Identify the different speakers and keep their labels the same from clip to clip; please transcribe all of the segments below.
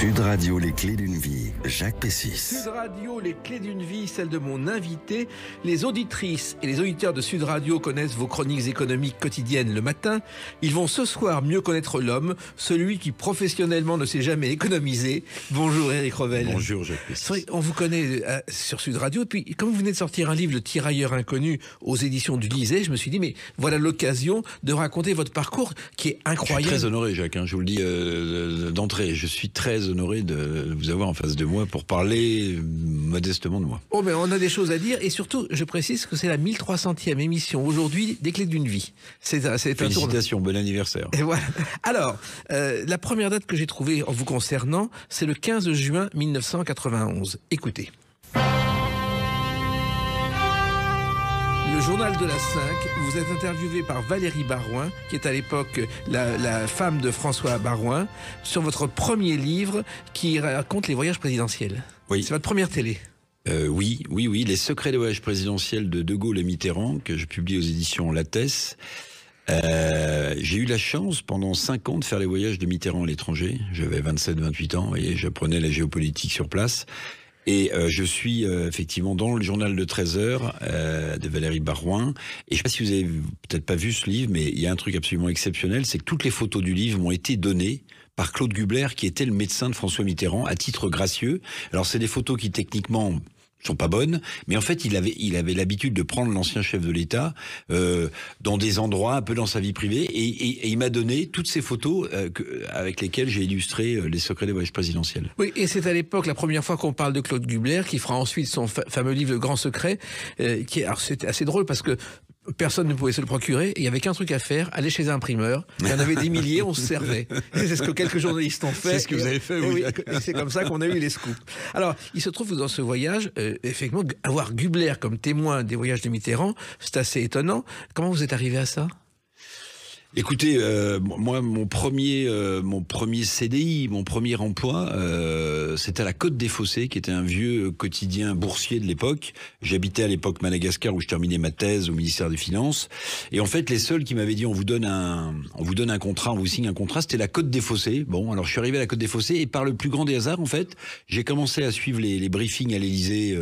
Speaker 1: Sud Radio, les clés d'une vie, Jacques Pessis.
Speaker 2: Sud Radio, les clés d'une vie, celle de mon invité. Les auditrices et les auditeurs de Sud Radio connaissent vos chroniques économiques quotidiennes le matin. Ils vont ce soir mieux connaître l'homme, celui qui professionnellement ne sait jamais économiser. Bonjour Éric Revel.
Speaker 3: Bonjour Jacques Pessis.
Speaker 2: On vous connaît sur Sud Radio. Et puis, comme vous venez de sortir un livre, Le Tirailleur inconnu, aux éditions du Lisée, je me suis dit, mais voilà l'occasion de raconter votre parcours qui est incroyable.
Speaker 3: Je suis très honoré, Jacques, je vous le dis d'entrée. Je suis très honoré de vous avoir en face de moi pour parler modestement de moi.
Speaker 2: Oh, mais on a des choses à dire, et surtout, je précise que c'est la 1300e émission aujourd'hui des clés d'une vie. C'est un
Speaker 3: Félicitations, bon anniversaire.
Speaker 2: Et voilà. Alors, la première date que j'ai trouvée en vous concernant, c'est le 15 juin 1991. Écoutez. Le journal de la 5, vous êtes interviewé par Valérie Barouin, qui est à l'époque la femme de François Barouin, sur votre premier livre qui raconte les voyages présidentiels.
Speaker 3: Oui.
Speaker 2: C'est votre première télé.
Speaker 3: Oui, Les secrets des voyages présidentiels de Gaulle et Mitterrand, que je publie aux éditions Lattès. J'ai eu la chance pendant 5 ans de faire les voyages de Mitterrand à l'étranger. J'avais 27-28 ans et j'apprenais la géopolitique sur place. Et je suis effectivement dans le journal de 13h de Valérie Barouin. Et je ne sais pas si vous avez peut-être pas vu ce livre, mais il y a un truc absolument exceptionnel, c'est que toutes les photos du livre m'ont été données par Claude Gubler, qui était le médecin de François Mitterrand, à titre gracieux. Alors c'est des photos qui techniquement sont pas bonnes, mais en fait il avait l'habitude de prendre l'ancien chef de l'État dans des endroits un peu dans sa vie privée, et il m'a donné toutes ces photos avec lesquelles j'ai illustré les secrets des voyages présidentiels.
Speaker 2: Oui, et c'est à l'époque la première fois qu'on parle de Claude Gubler, qui fera ensuite son fameux livre Le Grand Secret, alors c'était assez drôle parce que personne ne pouvait se le procurer, et il n'y avait qu'un truc à faire, aller chez un imprimeur. Il y en avait des milliers, on se servait. Et c'est ce que quelques journalistes ont fait.
Speaker 3: C'est ce que vous avez fait, oui.
Speaker 2: Et c'est comme ça qu'on a eu les scoops. Alors, il se trouve que dans ce voyage, effectivement, avoir Gubler comme témoin des voyages de Mitterrand, c'est assez étonnant. Comment vous êtes arrivé à ça ?
Speaker 3: Écoutez, moi, mon premier CDI, mon premier emploi, c'était à la Côte des Fossés, qui était un vieux quotidien boursier de l'époque. J'habitais à l'époque Madagascar, où je terminais ma thèse au ministère des Finances. Et en fait, les seuls qui m'avaient dit on vous donne un contrat, on vous signe un contrat, c'était la Côte des Fossés. Bon, alors je suis arrivé à la Côte des Fossés, et par le plus grand des hasards, en fait, j'ai commencé à suivre les briefings à l'Élysée,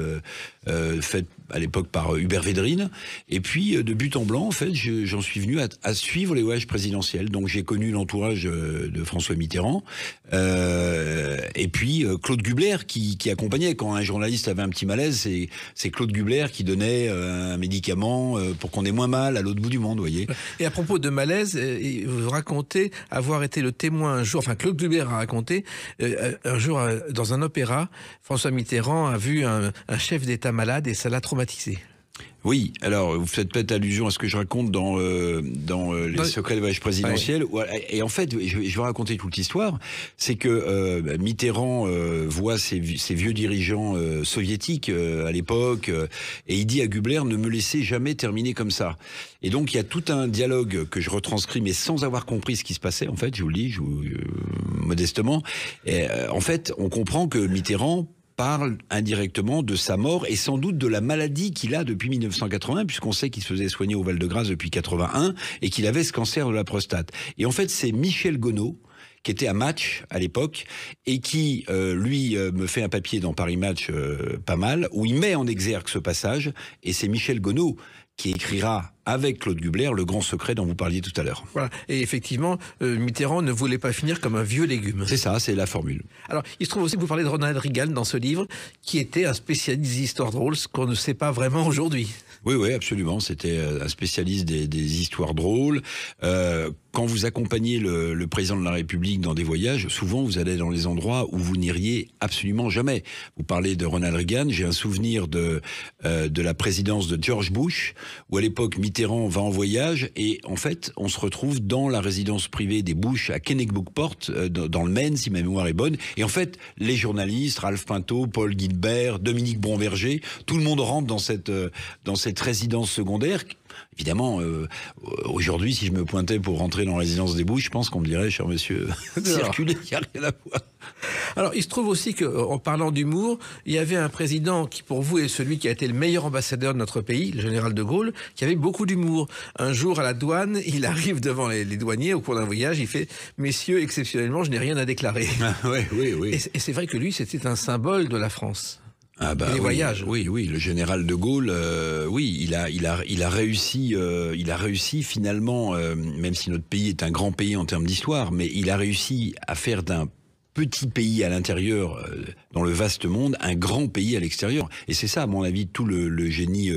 Speaker 3: faits à l'époque par Hubert Védrine. Et puis, de but en blanc, en fait, j'en suis venu à suivre les voyages présidentiels. Donc, j'ai connu l'entourage de François Mitterrand. Et puis, Claude Gubler qui accompagnait. Quand un journaliste avait un petit malaise, c'est Claude Gubler qui donnait un médicament pour qu'on ait moins mal à l'autre bout du monde, vous voyez.
Speaker 2: Et à propos de malaise, vous racontez avoir été le témoin un jour, enfin, Claude Gubler a raconté, un jour, dans un opéra, François Mitterrand a vu un chef d'État malade et ça l'a traumatisé.
Speaker 3: Oui, alors vous faites peut-être allusion à ce que je raconte dans les secrets des voyages présidentiels. Ouais. Et en fait, je vais raconter toute l'histoire. C'est que Mitterrand voit ces vieux dirigeants soviétiques à l'époque, et il dit à Gubler, ne me laissez jamais terminer comme ça. Et donc il y a tout un dialogue que je retranscris, mais sans avoir compris ce qui se passait. En fait, je vous le dis, modestement. Et, en fait, on comprend que Mitterrand parle indirectement de sa mort et sans doute de la maladie qu'il a depuis 1980, puisqu'on sait qu'il se faisait soigner au Val-de-Grâce depuis 81 et qu'il avait ce cancer de la prostate. Et en fait, c'est Michel Gonod, qui était à Match à l'époque, et qui, lui, me fait un papier dans Paris Match pas mal, où il met en exergue ce passage, et c'est Michel Gonod qui écrira avec Claude Gubler Le Grand Secret dont vous parliez tout à l'heure.
Speaker 2: Voilà. Et effectivement, Mitterrand ne voulait pas finir comme un vieux légume.
Speaker 3: C'est ça, c'est la formule.
Speaker 2: Alors, il se trouve aussi que vous parlez de Ronald Reagan dans ce livre, qui était un spécialiste d'histoire drôle, ce qu'on ne sait pas vraiment aujourd'hui.
Speaker 3: Oui, absolument. C'était un spécialiste des histoires drôles. Quand vous accompagnez le président de la République dans des voyages, souvent vous allez dans les endroits où vous n'iriez absolument jamais. Vous parlez de Ronald Reagan. J'ai un souvenir de la présidence de George Bush, où à l'époque Mitterrand va en voyage, et en fait on se retrouve dans la résidence privée des Bush à Kennebunkport, dans le Maine, si ma mémoire est bonne. Et en fait, les journalistes, Ralph Pinto, Paul Guilbert, Dominique Bronverger, tout le monde rentre dans cette résidence secondaire. Évidemment, aujourd'hui, si je me pointais pour rentrer dans la résidence des Bush, je pense qu'on me dirait, cher monsieur, circulez, il n'y a rien à voir.
Speaker 2: Alors, il se trouve aussi qu'en parlant d'humour, il y avait un président qui, pour vous, est celui qui a été le meilleur ambassadeur de notre pays, le général de Gaulle, qui avait beaucoup d'humour. Un jour, à la douane, il arrive devant les douaniers au cours d'un voyage, il fait « Messieurs, exceptionnellement, je n'ai rien à déclarer. »
Speaker 3: Oui.
Speaker 2: Et c'est vrai que lui, c'était un symbole de la France.
Speaker 3: Ah bah
Speaker 2: les voyages.
Speaker 3: Oui, le général de Gaulle, il a réussi finalement, même si notre pays est un grand pays en termes d'histoire, mais il a réussi à faire d'un petit pays à l'intérieur, dans le vaste monde, un grand pays à l'extérieur. Et c'est ça, à mon avis, tout le génie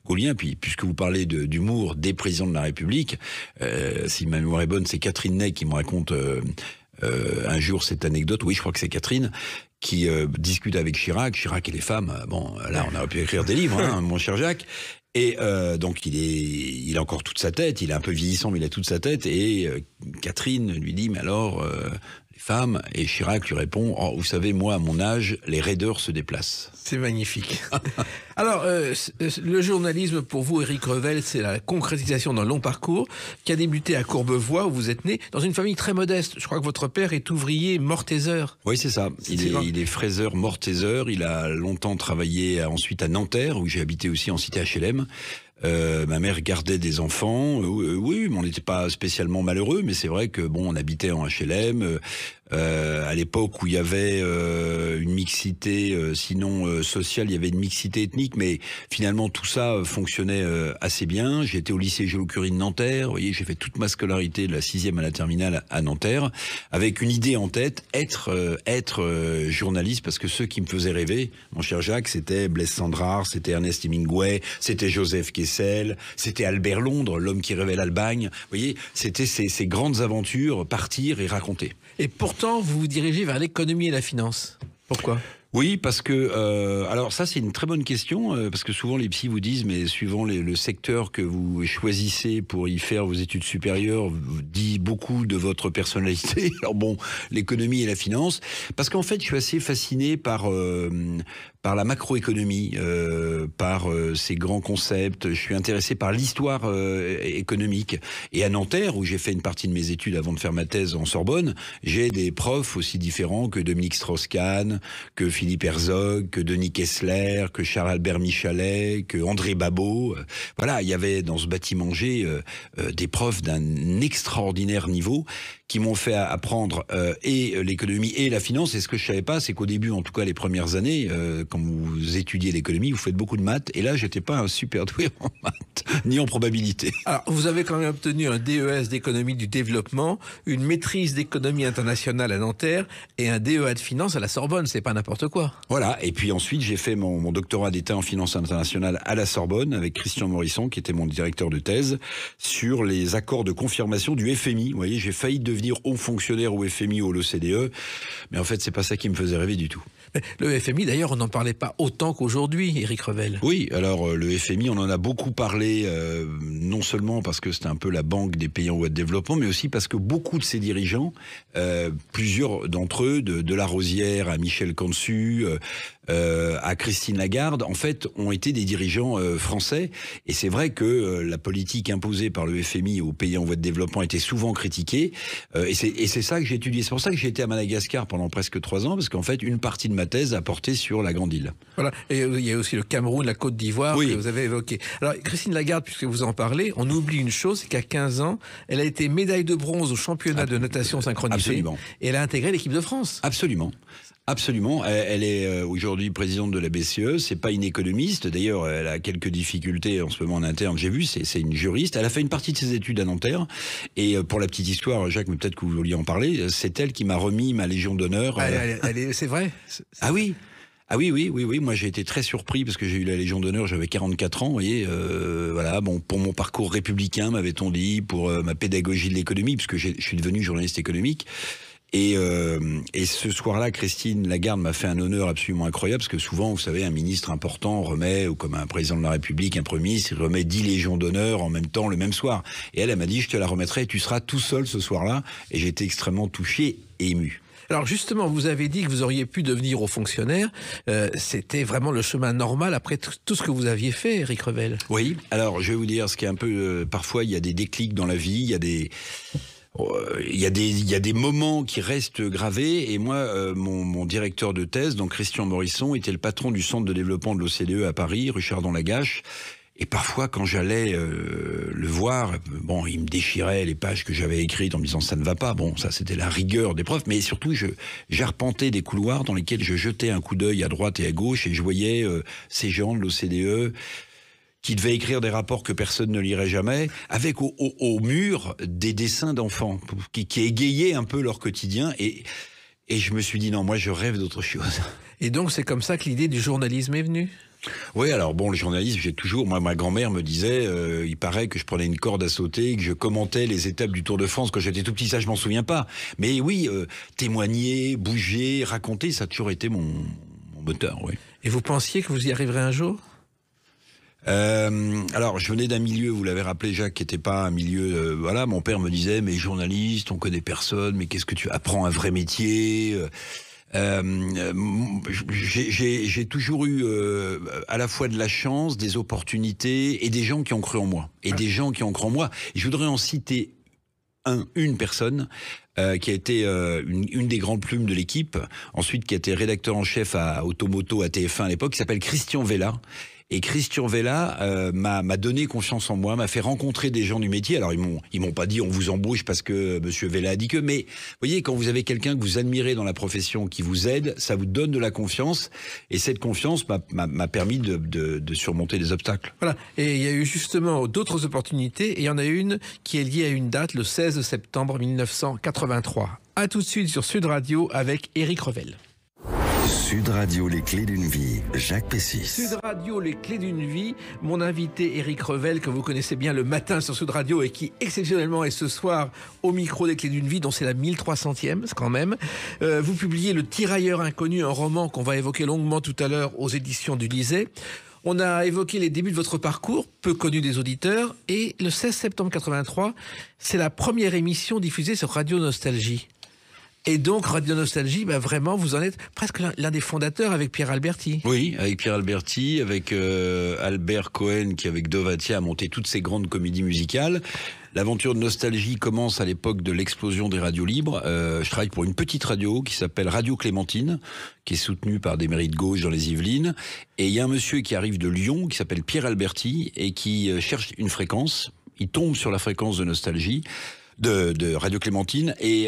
Speaker 3: gaullien. Puis, puisque vous parlez d'humour des présidents de la République, si ma mémoire est bonne, c'est Catherine Ney qui me raconte un jour cette anecdote. Oui, je crois que c'est Catherine qui discute avec Chirac et les femmes. Bon, là, on aurait pu écrire des livres, hein, mon cher Jacques. Et donc il a encore toute sa tête, il est un peu vieillissant, mais il a toute sa tête. Et Catherine lui dit, mais alors, les femmes, et Chirac lui répond, oh, vous savez, moi, à mon âge, les raideurs se déplacent.
Speaker 2: C'est magnifique. Alors, le journalisme, pour vous, Éric Revel, c'est la concrétisation d'un long parcours qui a débuté à Courbevoie, où vous êtes né, dans une famille très modeste. Je crois que votre père est ouvrier mortaiseur.
Speaker 3: Oui, c'est ça. Il est fraiseur mortaiseur. Il a longtemps travaillé ensuite à Nanterre, où j'ai habité aussi en cité HLM. Ma mère gardait des enfants, oui, mais on n'était pas spécialement malheureux, mais c'est vrai que bon, on habitait en HLM, à l'époque où il y avait une mixité, sinon sociale, il y avait une mixité ethnique, mais finalement tout ça fonctionnait assez bien. J'étais au lycée Géo-Curie de Nanterre, vous voyez, j'ai fait toute ma scolarité de la 6e à la terminale à Nanterre, avec une idée en tête, être journaliste, parce que ceux qui me faisaient rêver, mon cher Jacques, c'était Blaise Cendrars, c'était Ernest Hemingway, c'était Joseph Kessel, c'était Albert Londres, l'homme qui rêvait l'Albagne. Vous voyez, c'était ces grandes aventures, partir et raconter.
Speaker 2: Et pourtant, vous vous dirigez vers l'économie et la finance. Pourquoi ?
Speaker 3: Oui, parce que alors ça c'est une très bonne question parce que souvent les psys vous disent mais suivant le secteur que vous choisissez pour y faire vos études supérieures dit beaucoup de votre personnalité. Alors bon, l'économie et la finance, parce qu'en fait je suis assez fasciné par la macroéconomie, par ces grands concepts. Je suis intéressé par l'histoire économique. Et à Nanterre, où j'ai fait une partie de mes études avant de faire ma thèse en Sorbonne, j'ai des profs aussi différents que Dominique Strauss-Kahn, que Philippe Herzog, que Denis Kessler, que Charles-Albert Michalet, que André Babot. Voilà, il y avait dans ce bâtiment G des profs d'un extraordinaire niveau qui m'ont fait apprendre et l'économie et la finance. Et ce que je savais pas, c'est qu'au début, en tout cas les premières années, quand vous étudiez l'économie, vous faites beaucoup de maths. Et là, j'étais pas un super doué en maths, ni en probabilité.
Speaker 2: Alors, vous avez quand même obtenu un DES d'économie du développement, une maîtrise d'économie internationale à Nanterre et un DEA de finance à la Sorbonne. C'est pas n'importe quoi.
Speaker 3: Voilà. Et puis ensuite, j'ai fait mon doctorat d'État en finance internationale à la Sorbonne avec Christian Morisson, qui était mon directeur de thèse, sur les accords de confirmation du FMI. Vous voyez, j'ai failli devenir haut fonctionnaire au FMI ou à l'OCDE, mais en fait, c'est pas ça qui me faisait rêver du tout.
Speaker 2: Le FMI, d'ailleurs, on n'en parlait pas autant qu'aujourd'hui, Éric Revel.
Speaker 3: Oui, alors le FMI, on en a beaucoup parlé, non seulement parce que c'était un peu la banque des pays en voie de développement, mais aussi parce que beaucoup de ces dirigeants, plusieurs d'entre eux, de Larosière à Michel Cantu, à Christine Lagarde, en fait, ont été des dirigeants français. Et c'est vrai que la politique imposée par le FMI aux pays en voie de développement était souvent critiquée. Et c'est ça que j'ai étudié. C'est pour ça que j'ai été à Madagascar pendant presque 3 ans, parce qu'en fait, une partie de ma thèse a porté sur la Grande Île.
Speaker 2: Voilà. Et il y a aussi le Cameroun, la Côte d'Ivoire, que vous avez évoqué. Alors, Christine Lagarde, puisque vous en parlez, on oublie une chose, c'est qu'à 15 ans, elle a été médaille de bronze au championnat de natation synchronisée.
Speaker 3: Absolument.
Speaker 2: Et elle a intégré l'équipe de France.
Speaker 3: Absolument. Absolument. Elle est aujourd'hui présidente de la BCE. C'est pas une économiste. D'ailleurs, elle a quelques difficultés en ce moment en interne. J'ai vu, c'est une juriste. Elle a fait une partie de ses études à Nanterre. Et pour la petite histoire, Jacques, mais peut-être que vous vouliez en parler, c'est elle qui m'a remis ma Légion d'honneur.
Speaker 2: C'est vrai.
Speaker 3: Ah oui. Ah oui. Moi, j'ai été très surpris parce que j'ai eu la Légion d'honneur, j'avais 44 ans, vous voyez. Voilà, bon, pour mon parcours républicain, m'avait-on dit, pour ma pédagogie de l'économie, puisque je suis devenu journaliste économique. Et ce soir-là, Christine Lagarde m'a fait un honneur absolument incroyable, parce que souvent, vous savez, un ministre important remet, ou comme un président de la République, un premier ministre, il remet 10 légions d'honneur en même temps, le même soir. Et elle m'a dit, je te la remettrai, tu seras tout seul ce soir-là. Et j'ai été extrêmement touché et ému.
Speaker 2: Alors justement, vous avez dit que vous auriez pu devenir haut fonctionnaire. C'était vraiment le chemin normal après tout ce que vous aviez fait, Éric Revel.
Speaker 3: Oui, alors je vais vous dire, ce qui est un peu... parfois, il y a des déclics dans la vie, il y a des... Il y a des moments qui restent gravés, et moi, mon directeur de thèse, donc Christian Morisson, était le patron du centre de développement de l'OCDE à Paris, rue Chardon-Lagache. Et parfois, quand j'allais le voir, bon, il me déchirait les pages que j'avais écrites en me disant ça ne va pas. Bon, ça c'était la rigueur des profs, mais surtout j'arpentais des couloirs dans lesquels je jetais un coup d'œil à droite et à gauche, et je voyais ces gens de l'OCDE qui devaient écrire des rapports que personne ne lirait jamais, avec au mur des dessins d'enfants qui égayaient un peu leur quotidien. Et je me suis dit non, moi je rêve d'autre chose.
Speaker 2: Et donc c'est comme ça que l'idée du journalisme est venue?
Speaker 3: Oui, alors bon, le journalisme, moi, ma grand-mère me disait, il paraît que je prenais une corde à sauter, que je commentais les étapes du Tour de France quand j'étais tout petit, ça je m'en souviens pas. Mais oui, témoigner, bouger, raconter, ça a toujours été mon moteur, oui.
Speaker 2: Et vous pensiez que vous y arriverez un jour?
Speaker 3: Alors, je venais d'un milieu, vous l'avez rappelé, Jacques, qui n'était pas un milieu... voilà, mon père me disait, mais journaliste, on connaît personne, mais qu'est-ce que tu apprends un vrai métier j'ai toujours eu à la fois de la chance, des opportunités et des gens qui ont cru en moi. Et des gens qui ont cru en moi. Je voudrais en citer une personne qui a été une des grandes plumes de l'équipe, ensuite qui a été rédacteur en chef à Automoto à TF1 à l'époque, qui s'appelle Christian Vella. Et Christian Vella m'a donné confiance en moi, m'a fait rencontrer des gens du métier. Alors ils m'ont pas dit on vous embauche parce que Monsieur Vella a dit que, mais vous voyez, quand vous avez quelqu'un que vous admirez dans la profession qui vous aide, ça vous donne de la confiance, et cette confiance m'a permis de surmonter des obstacles.
Speaker 2: Voilà. Et il y a eu justement d'autres opportunités, et il y en a une qui est liée à une date, le 16 septembre 1983. À tout de suite sur Sud Radio avec Éric Revel.
Speaker 1: Sud Radio, les clés d'une vie, Jacques Pessis.
Speaker 2: Sud Radio, les clés d'une vie. Mon invité Éric Revel, que vous connaissez bien le matin sur Sud Radio, et qui exceptionnellement est ce soir au micro des clés d'une vie, dont c'est la 1300e, c'est quand même. Vous publiez Le Tirailleur inconnu, un roman qu'on va évoquer longuement tout à l'heure aux éditions du Lycée. On a évoqué les débuts de votre parcours, peu connu des auditeurs, et le 16 septembre 83, c'est la première émission diffusée sur Radio Nostalgie. Et donc, Radio Nostalgie, vraiment, vous en êtes presque l'un des fondateurs avec Pierre Alberti.
Speaker 3: Oui, avec Pierre Alberti, avec Albert Cohen, qui avec Dovatia a monté toutes ces grandes comédies musicales. L'aventure de Nostalgie commence à l'époque de l'explosion des radios libres. Je travaille pour une petite radio qui s'appelle Radio Clémentine, qui est soutenue par des mairies de gauche dans les Yvelines. Et il y a un monsieur qui arrive de Lyon, qui s'appelle Pierre Alberti, et qui cherche une fréquence. Il tombe sur la fréquence de Nostalgie, de Radio Clémentine, et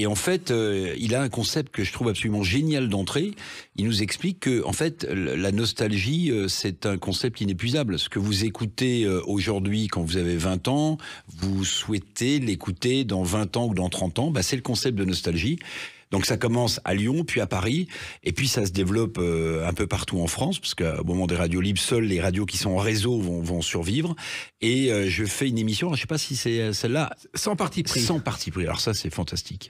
Speaker 3: en fait il a un concept que je trouve absolument génial d'entrée. Il nous explique que en fait la nostalgie c'est un concept inépuisable. Ce que vous écoutez aujourd'hui quand vous avez 20 ans, vous souhaitez l'écouter dans 20 ans ou dans 30 ans, c'est le concept de nostalgie. Donc ça commence à Lyon, puis à Paris, et puis ça se développe un peu partout en France, parce qu'au moment des radios libres, seules les radios qui sont en réseau vont survivre. Et je fais une émission, je ne sais pas si c'est celle-là.
Speaker 2: Sans parti pris.
Speaker 3: Sans parti pris, alors ça c'est fantastique.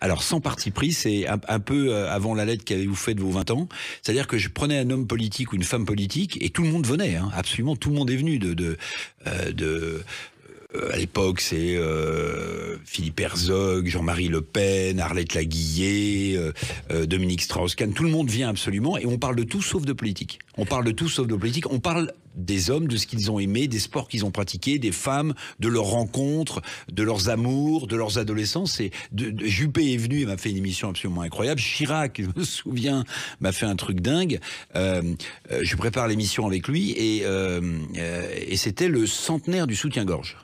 Speaker 3: Alors, sans parti pris, c'est un peu avant la lettre qu'avez-vous fait de vos 20 ans. C'est-à-dire que je prenais un homme politique ou une femme politique, et tout le monde venait, absolument tout le monde est venu à l'époque, c'est Philippe Herzog, Jean-Marie Le Pen, Arlette Laguillet, Dominique Strauss-Kahn. Tout le monde vient absolument, et on parle de tout sauf de politique. On parle de tout sauf de politique. On parle des hommes, de ce qu'ils ont aimé, des sports qu'ils ont pratiqués, des femmes, de leurs rencontres, de leurs amours, de leurs adolescences. Et Juppé est venu et m'a fait une émission absolument incroyable. Chirac, je me souviens, m'a fait un truc dingue. Je prépare l'émission avec lui, et c'était le centenaire du soutien-gorge.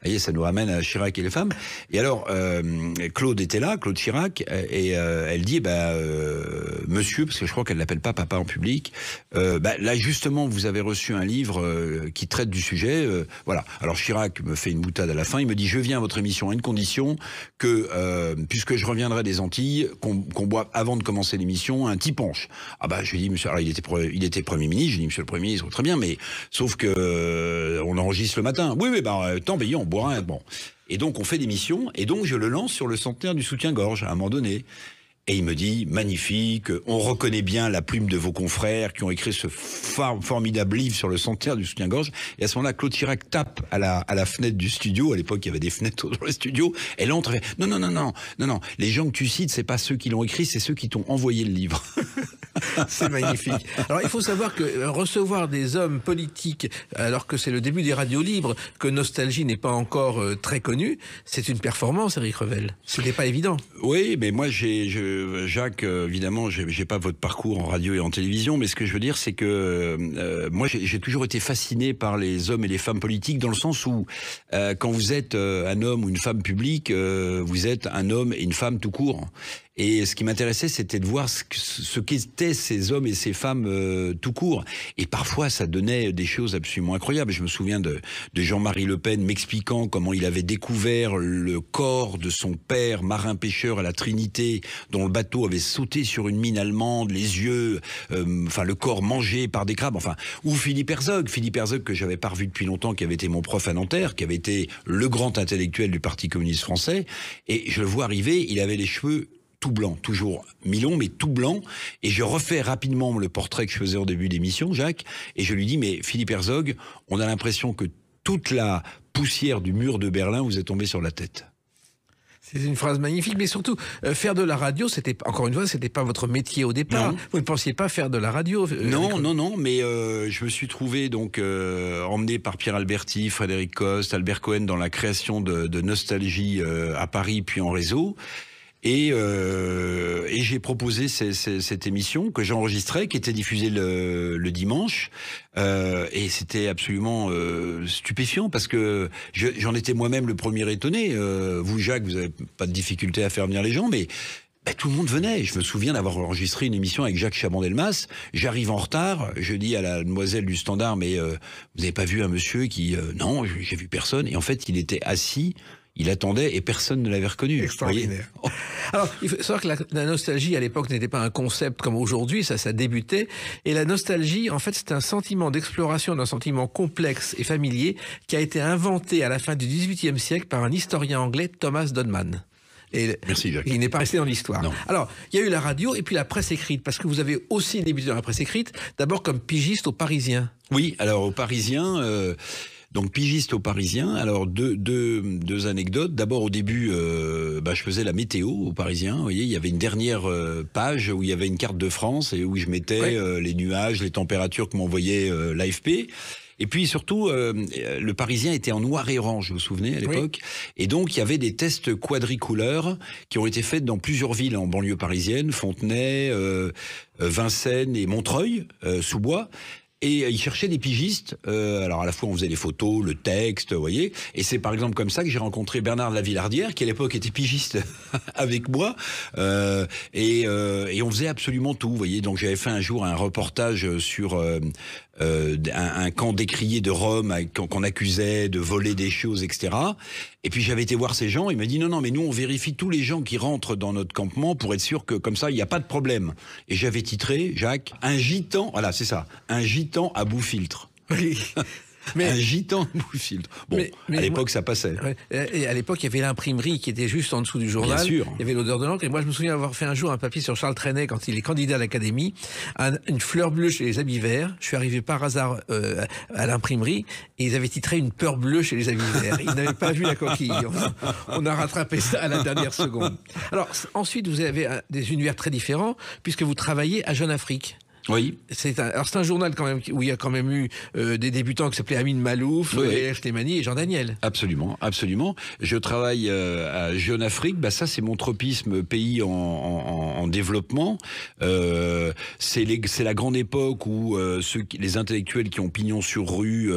Speaker 3: Vous voyez, ça nous ramène à Chirac et les femmes. Et alors, Claude était là, Claude Chirac, et elle dit, monsieur, parce que je crois qu'elle l'appelle pas papa en public, là justement, vous avez reçu un livre qui traite du sujet. Voilà. Alors Chirac me fait une boutade à la fin. Il me dit, je viens à votre émission à une condition, que puisque je reviendrai des Antilles, qu'on boive avant de commencer l'émission un petit punch. Je lui dis, monsieur, alors il était Premier ministre. Je lui dis, monsieur le Premier ministre, très bien, mais sauf que on enregistre le matin. Oui, tant pis, on boira un bon. Et donc on fait l'émission, et donc je le lance sur le centenaire du soutien-gorge à un moment donné. Et il me dit, magnifique, on reconnaît bien la plume de vos confrères qui ont écrit ce formidable livre sur le centenaire du soutien-gorge. Et à ce moment-là, Claude Chirac tape à la fenêtre du studio. À l'époque, il y avait des fenêtres dans le studio. Elle entre et non. Les gens que tu cites, c'est pas ceux qui l'ont écrit, c'est ceux qui t'ont envoyé le livre.
Speaker 2: C'est magnifique. Alors, il faut savoir que recevoir des hommes politiques, alors que c'est le début des radios libres, que Nostalgie n'est pas encore très connue, c'est une performance, Éric Revel. Ce n'est pas évident.
Speaker 3: Oui, mais moi, Jacques, évidemment, j'ai pas votre parcours en radio et en télévision, mais ce que je veux dire, c'est que moi, j'ai toujours été fasciné par les hommes et les femmes politiques, dans le sens où, quand vous êtes un homme ou une femme publique, vous êtes un homme et une femme tout court. Et ce qui m'intéressait, c'était de voir ce qu'étaient ces hommes et ces femmes tout court. Et parfois, ça donnait des choses absolument incroyables. Je me souviens de Jean-Marie Le Pen m'expliquant comment il avait découvert le corps de son père, marin-pêcheur à la Trinité, dont le bateau avait sauté sur une mine allemande, les yeux, le corps mangé par des crabes. Ou Philippe Herzog que j'avais pas revu depuis longtemps, qui avait été mon prof à Nanterre, qui avait été le grand intellectuel du Parti communiste français. Et je le vois arriver, il avait les cheveux tout blanc, toujours mi-long, mais tout blanc. Et je refais rapidement le portrait que je faisais au début d'émission, Jacques, et je lui dis, mais Philippe Herzog, on a l'impression que toute la poussière du mur de Berlin vous est tombée sur la tête.
Speaker 2: C'est une phrase magnifique, mais surtout, faire de la radio, encore une fois, c'était pas votre métier au départ. Non. Vous ne pensiez pas faire de la radio.
Speaker 3: Non, mais je me suis trouvé donc emmené par Pierre Alberti, Frédéric Coste, Albert Cohen dans la création de Nostalgie à Paris, puis en réseau. Et j'ai proposé cette émission que j'enregistrais, qui était diffusée le dimanche, et c'était absolument stupéfiant, parce que j'en étais moi-même le premier étonné. Vous, Jacques, vous n'avez pas de difficulté à faire venir les gens, mais tout le monde venait. Je me souviens d'avoir enregistré une émission avec Jacques Chaban-Delmas. J'arrive en retard, je dis à la demoiselle du standard, mais vous n'avez pas vu un monsieur qui... Non, j'ai vu personne. Et en fait, il était assis... Il attendait et personne ne l'avait reconnu.
Speaker 2: Extraordinaire. Alors, il faut savoir que la nostalgie, à l'époque, n'était pas un concept comme aujourd'hui, ça débutait. Et la nostalgie, en fait, c'est un sentiment d'exploration, d'un sentiment complexe et familier qui a été inventé à la fin du XVIIIe siècle par un historien anglais, Thomas Dodman. Et
Speaker 3: merci, Jacques.
Speaker 2: Il n'est pas resté dans l'histoire. Alors, il y a eu la radio et puis la presse écrite, parce que vous avez aussi débuté dans la presse écrite, d'abord comme pigiste au Parisien.
Speaker 3: Oui, alors au Parisien... Donc pigiste au Parisien. Alors deux anecdotes. D'abord au début, je faisais la météo au Parisien. Vous voyez, il y avait une dernière page où il y avait une carte de France et où je mettais les nuages, les températures que m'envoyait l'AFP. Et puis surtout, le Parisien était en noir et orange, vous vous souvenez, à l'époque. Oui. Et donc, il y avait des tests quadricouleurs qui ont été faits dans plusieurs villes en banlieue parisienne, Fontenay, Vincennes et Montreuil, Sous-Bois. Et ils cherchaient des pigistes. Alors à la fois on faisait les photos, le texte, vous voyez. Et c'est par exemple comme ça que j'ai rencontré Bernard de la Villardière, qui à l'époque était pigiste avec moi. Et on faisait absolument tout, vous voyez. Donc j'avais fait un jour un reportage sur un camp d'écriers de Rome qu'on accusait de voler des choses, etc. Et puis j'avais été voir ces gens. Il m'a dit non, mais nous on vérifie tous les gens qui rentrent dans notre campement pour être sûr que comme ça il n'y a pas de problème. Et j'avais titré, Jacques, un gitan. Voilà, c'est ça, un gitan à bout-filtre.
Speaker 2: Oui. Mais,
Speaker 3: un gitan bout-filtre. Bon, mais à l'époque, ça passait.
Speaker 2: Et à l'époque, il y avait l'imprimerie qui était juste en dessous du journal.
Speaker 3: Bien sûr.
Speaker 2: Il y avait l'odeur de l'encre. Et moi, je me souviens avoir fait un jour un papier sur Charles Trenet quand il est candidat à l'Académie. Une fleur bleue chez les habits verts. Je suis arrivé par hasard à l'imprimerie et ils avaient titré une peur bleue chez les habits verts. Ils n'avaient pas vu la coquille. On a rattrapé ça à la dernière seconde. Alors, ensuite, vous avez des univers très différents puisque vous travaillez à Jeune Afrique.
Speaker 3: Oui.
Speaker 2: C'est un journal quand même où il y a quand même eu des débutants qui s'appelaient Amine Malouf, Léa Slimani et Jean Daniel.
Speaker 3: Absolument, absolument. Je travaille à Jeune Afrique. Ça c'est mon tropisme pays en développement. C'est la grande époque où les intellectuels qui ont pignon sur rue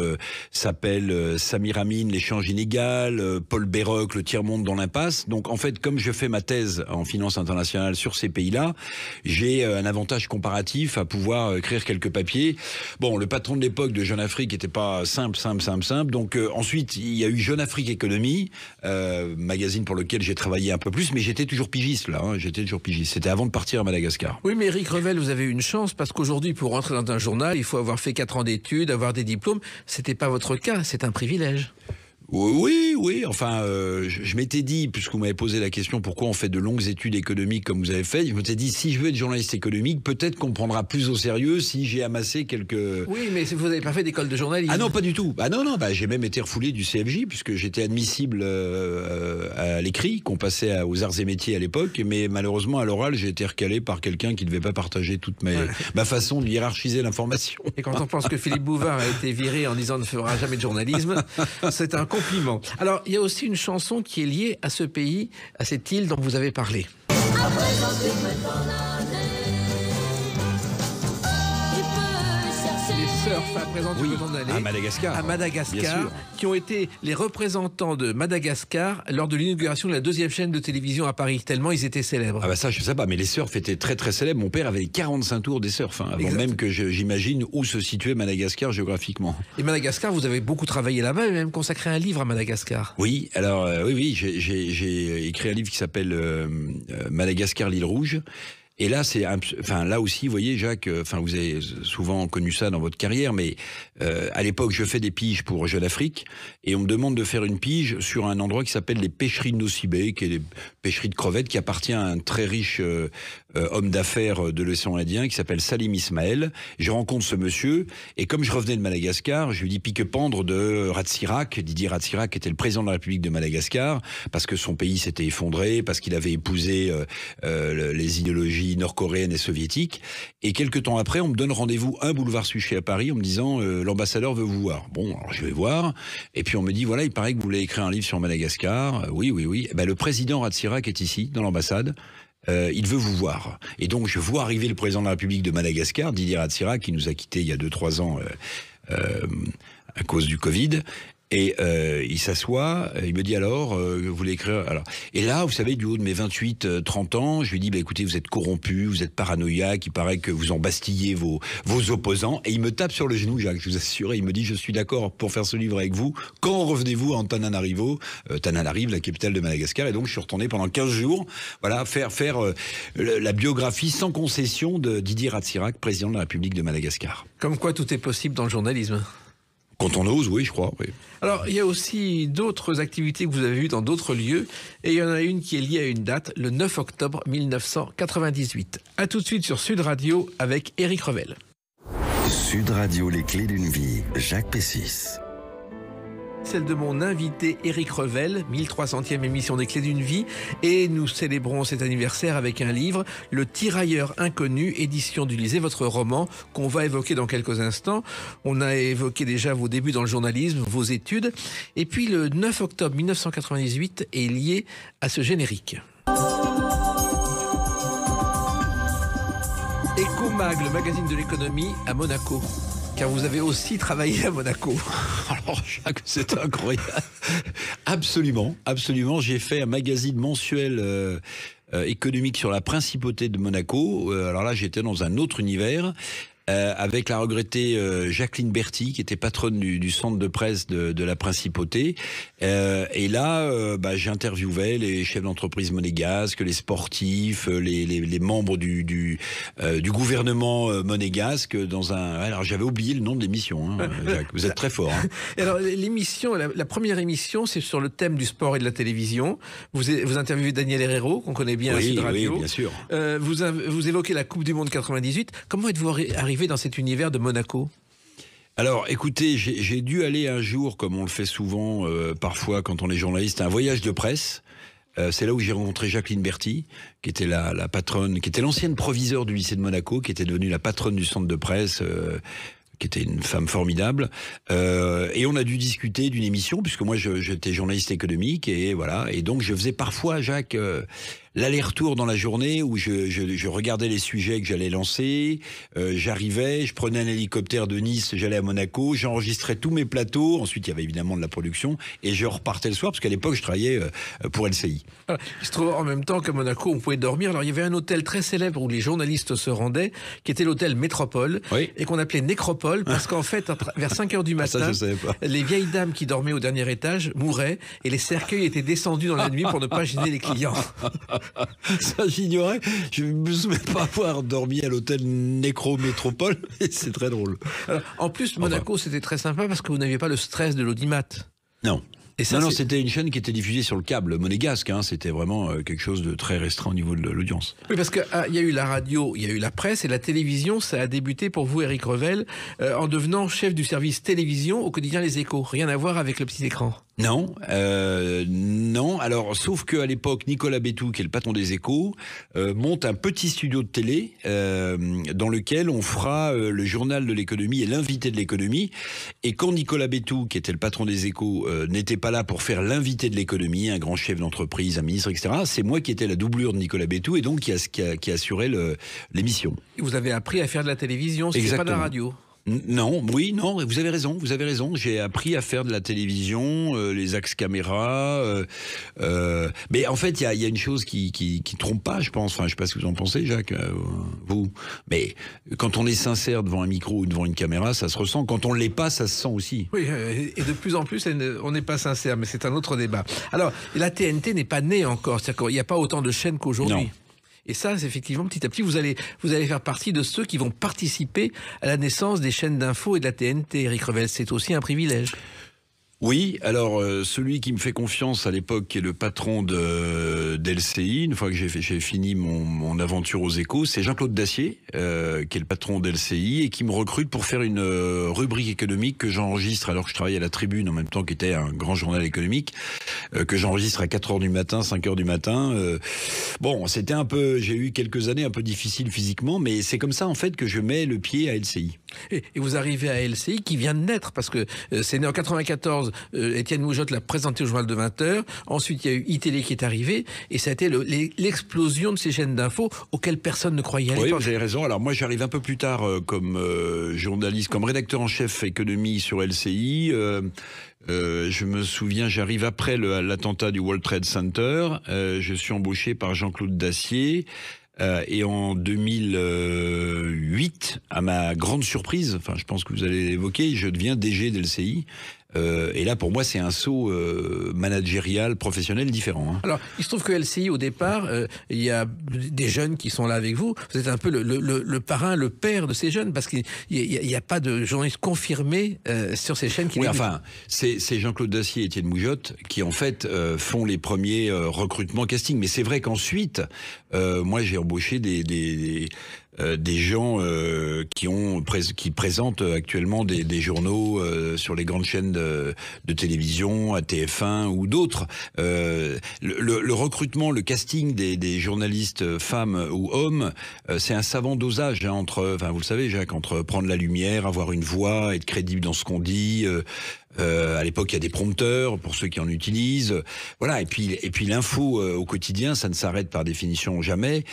Speaker 3: s'appellent Samir Amin, l'échange inégal, Paul Béroc, le tiers-monde dans l'impasse. Donc en fait, comme je fais ma thèse en finance internationale sur ces pays-là, j'ai un avantage comparatif à pouvoir écrire quelques papiers. Bon, le patron de l'époque de Jeune Afrique n'était pas simple. Donc ensuite, il y a eu Jeune Afrique Économie, magazine pour lequel j'ai travaillé un peu plus, mais j'étais toujours pigiste là. J'étais toujours pigiste. C'était avant de partir à Madagascar.
Speaker 2: Oui, mais Éric Revel, vous avez eu une chance parce qu'aujourd'hui, pour rentrer dans un journal, il faut avoir fait 4 ans d'études, avoir des diplômes. C'était pas votre cas. C'est un privilège.
Speaker 3: Oui. Enfin, je m'étais dit, puisque vous m'avez posé la question, pourquoi on fait de longues études économiques comme vous avez fait, je m'étais dit, si je veux être journaliste économique, peut-être qu'on prendra plus au sérieux si j'ai amassé quelques...
Speaker 2: Oui, mais vous n'avez pas fait d'école de journalisme.
Speaker 3: Ah non, pas du tout. Ah non, j'ai même été refoulé du CFJ, puisque j'étais admissible à l'écrit, qu'on passait aux arts et métiers à l'époque, mais malheureusement, à l'oral, j'ai été recalé par quelqu'un qui ne devait pas partager toute ma façon de hiérarchiser l'information.
Speaker 2: Et quand on pense que Philippe Bouvard a été viré en disant ne fera jamais de journalisme, c'est un compliment. Alors, il y a aussi une chanson qui est liée à ce pays, à cette île dont vous avez parlé. Surf à présent, tu peux t'en aller.
Speaker 3: À Madagascar.
Speaker 2: À Madagascar, qui ont été les représentants de Madagascar lors de l'inauguration de la 2e chaîne de télévision à Paris, tellement ils étaient célèbres.
Speaker 3: Ah bah ça, je sais pas, mais les surfs étaient très très célèbres. Mon père avait 45 tours des surfs, avant même que j'imagine où se situait Madagascar géographiquement.
Speaker 2: Et Madagascar, vous avez beaucoup travaillé là-bas et même consacré un livre à Madagascar.
Speaker 3: Oui, alors oui, j'ai écrit un livre qui s'appelle Madagascar, l'île rouge. Et là, là aussi, vous voyez, Jacques, vous avez souvent connu ça dans votre carrière, mais à l'époque, je fais des piges pour Jeune Afrique, et on me demande de faire une pige sur un endroit qui s'appelle les pêcheries de Nosy-Be, qui est les pêcheries de crevettes, qui appartient à un très riche homme d'affaires de l'océan Indien, qui s'appelle Salim Ismaël. Je rencontre ce monsieur, et comme je revenais de Madagascar, je lui dis pique-pendre de Ratsirach. Didier Ratsirach était le président de la République de Madagascar, parce que son pays s'était effondré, parce qu'il avait épousé les idéologies nord-coréenne et soviétique. Et quelques temps après, on me donne rendez-vous un boulevard Suchet à Paris en me disant l'ambassadeur veut vous voir. Bon, alors je vais voir. Et puis on me dit voilà, il paraît que vous voulez écrire un livre sur Madagascar. Oui. Eh ben, le président Ratsirach est ici, dans l'ambassade. Il veut vous voir. Et donc je vois arriver le président de la République de Madagascar, Didier Ratsirach, qui nous a quittés il y a 2-3 ans à cause du Covid. Et il s'assoit, il me dit alors, vous voulez écrire alors. Et là, vous savez, du haut de mes 28-30 ans, je lui dis, écoutez, vous êtes corrompu, vous êtes paranoïaque, il paraît que vous embastillez vos opposants. Et il me tape sur le genou, Jacques, je vous assure, il me dit, je suis d'accord pour faire ce livre avec vous. Quand revenez-vous en Tananarivo, Tananarive, la capitale de Madagascar. Et donc, je suis retourné pendant 15 jours, voilà, faire la biographie sans concession de Didier Ratsirach, président de la République de Madagascar.
Speaker 2: Comme quoi tout est possible dans le journalisme.
Speaker 3: Quand on ose, oui, je crois. Oui.
Speaker 2: Alors, il y a aussi d'autres activités que vous avez vues dans d'autres lieux, et il y en a une qui est liée à une date, le 9 octobre 1998. A tout de suite sur Sud Radio avec Éric Revel.
Speaker 1: Sud Radio, les clés d'une vie, Jacques Pessis.
Speaker 2: Celle de mon invité Éric Revel, 1300e émission des Clés d'une vie, et nous célébrons cet anniversaire avec un livre, Le Tirailleur inconnu, édition du Lisez, votre roman qu'on va évoquer dans quelques instants. On a évoqué déjà vos débuts dans le journalisme, vos études, et puis le 9 octobre 1998 est lié à ce générique. Ecomag, le magazine de l'économie à Monaco. Car vous avez aussi travaillé à Monaco.
Speaker 3: Alors, Jacques, c'est incroyable. Absolument. J'ai fait un magazine mensuel économique sur la principauté de Monaco. Alors là, j'étais dans un autre univers. Avec la regrettée Jacqueline Berthy, qui était patronne du centre de presse de la Principauté. Et là, j'interviewais les chefs d'entreprise monégasques, les sportifs, les membres du gouvernement monégasque dans un... Alors, j'avais oublié le nom de l'émission, hein, Jacques. Vous êtes très fort. Hein.
Speaker 2: Et alors, l'émission, la première émission, c'est sur le thème du sport et de la télévision. Vous interviewez Daniel Herrero, qu'on connaît bien à Sud Radio.
Speaker 3: Oui, bien sûr.
Speaker 2: Vous évoquez la Coupe du Monde 98. Comment êtes-vous arrivé dans cet univers de Monaco?
Speaker 3: Alors, écoutez, j'ai dû aller un jour, comme on le fait souvent, parfois quand on est journaliste, à un voyage de presse. C'est là où j'ai rencontré Jacqueline Berthy, qui était la patronne, qui était l'ancienne proviseure du lycée de Monaco, qui était devenue la patronne du centre de presse, qui était une femme formidable. Et on a dû discuter d'une émission, puisque moi j'étais journaliste économique, et voilà. Et donc je faisais parfois, Jacques, l'aller-retour dans la journée où je regardais les sujets que j'allais lancer, j'arrivais, je prenais un hélicoptère de Nice, j'allais à Monaco, j'enregistrais tous mes plateaux, ensuite il y avait évidemment de la production, et je repartais le soir, parce qu'à l'époque je travaillais pour LCI.
Speaker 2: Il se trouve en même temps qu'à Monaco, on pouvait dormir. Alors il y avait un hôtel très célèbre où les journalistes se rendaient, qui était l'hôtel Métropole,
Speaker 3: oui,
Speaker 2: et qu'on appelait Nécropole, parce qu'en fait, vers 5h du matin, les vieilles dames qui dormaient au dernier étage mouraient, et les cercueils étaient descendus dans la nuit pour ne pas gêner les clients.
Speaker 3: Ça, j'ignorais. Je ne me souviens pas avoir dormi à l'hôtel Nécro-Métropole, mais c'est très drôle.
Speaker 2: Alors, en plus, Monaco, c'était très sympa parce que vous n'aviez pas le stress de l'audimat.
Speaker 3: Non.
Speaker 2: Et ça,
Speaker 3: non, c'était une chaîne qui était diffusée sur le câble monégasque. Hein, c'était vraiment quelque chose de très restreint au niveau de l'audience.
Speaker 2: Oui, parce qu'il y a eu la radio, il y a eu la presse et la télévision. Ça a débuté pour vous, Éric Revel, en devenant chef du service télévision au quotidien Les Échos. Rien à voir avec le petit écran.
Speaker 3: Non, non. Alors, sauf qu'à l'époque, Nicolas Bétou, qui est le patron des Échos, monte un petit studio de télé dans lequel on fera le journal de l'économie et l'invité de l'économie. Et quand Nicolas Bétou, qui était le patron des Échos, n'était pas là pour faire l'invité de l'économie, un grand chef d'entreprise, un ministre, etc., c'est moi qui étais la doublure de Nicolas Bétou et donc qui assurait l'émission.
Speaker 2: Vous avez appris à faire de la télévision, ce n'est pas de la radio.
Speaker 3: Non, vous avez raison. J'ai appris à faire de la télévision, les axes caméra. Mais en fait, il y a une chose qui trompe pas, je pense. Enfin, je sais pas ce que vous en pensez, Jacques, vous. Mais quand on est sincère devant un micro ou devant une caméra, ça se ressent. Quand on l'est pas, ça se sent aussi.
Speaker 2: Oui, et de plus en plus, on n'est pas sincère, mais c'est un autre débat. Alors, la TNT n'est pas née encore. C'est-à-dire qu'il n'y a pas autant de chaînes qu'aujourd'hui.
Speaker 3: Non.
Speaker 2: Et ça, c'est effectivement, petit à petit, vous allez faire partie de ceux qui vont participer à la naissance des chaînes d'infos et de la TNT. Éric Revel, c'est aussi un privilège.
Speaker 3: Oui, alors celui qui me fait confiance à l'époque, qui est le patron d'LCI, une fois que j'ai fini mon aventure aux Échos, c'est Jean-Claude Dacier, qui est le patron d'LCI et qui me recrute pour faire une rubrique économique que j'enregistre alors que je travaille à la Tribune en même temps, qui était un grand journal économique, que j'enregistre à 4h du matin, 5h du matin. Bon, c'était j'ai eu quelques années un peu difficiles physiquement, mais c'est comme ça en fait que je mets le pied à LCI.
Speaker 2: Et vous arrivez à LCI qui vient de naître, parce que c'est né en 94. Étienne Moujotte l'a présenté au journal de 20h. Ensuite, il y a eu iTélé qui est arrivé. Et ça a été l'explosion de ces chaînes d'infos auxquelles personne ne croyait à l'époque.
Speaker 3: Oui, vous avez raison. Alors moi, j'arrive un peu plus tard comme journaliste, comme rédacteur en chef économie sur LCI. Je me souviens, j'arrive après l'attentat du World Trade Center. Je suis embauché par Jean-Claude Dacier. Et en 2008, à ma grande surprise, enfin je pense que vous allez l'évoquer, je deviens DG d'LCI. Et là, pour moi, c'est un saut managérial, professionnel différent. Hein.
Speaker 2: Alors, il se trouve que LCI, au départ, il y a des jeunes qui sont là avec vous. Vous êtes un peu le parrain, le père de ces jeunes, parce qu'il n'y a pas de journalistes confirmés sur ces chaînes.
Speaker 3: Oui, enfin, c'est Jean-Claude Dacier et Étienne Moujotte qui, en fait, font les premiers recrutements casting. Mais c'est vrai qu'ensuite, moi, j'ai embauché des gens qui présentent actuellement des journaux sur les grandes chaînes de télévision, à TF1 ou d'autres. Le recrutement, le casting des journalistes femmes ou hommes, c'est un savant dosage entre, vous le savez, Jacques, entre prendre la lumière, avoir une voix, être crédible dans ce qu'on dit. À l'époque, il y a des prompteurs pour ceux qui en utilisent. Voilà. Et puis l'info au quotidien, ça ne s'arrête par définition jamais.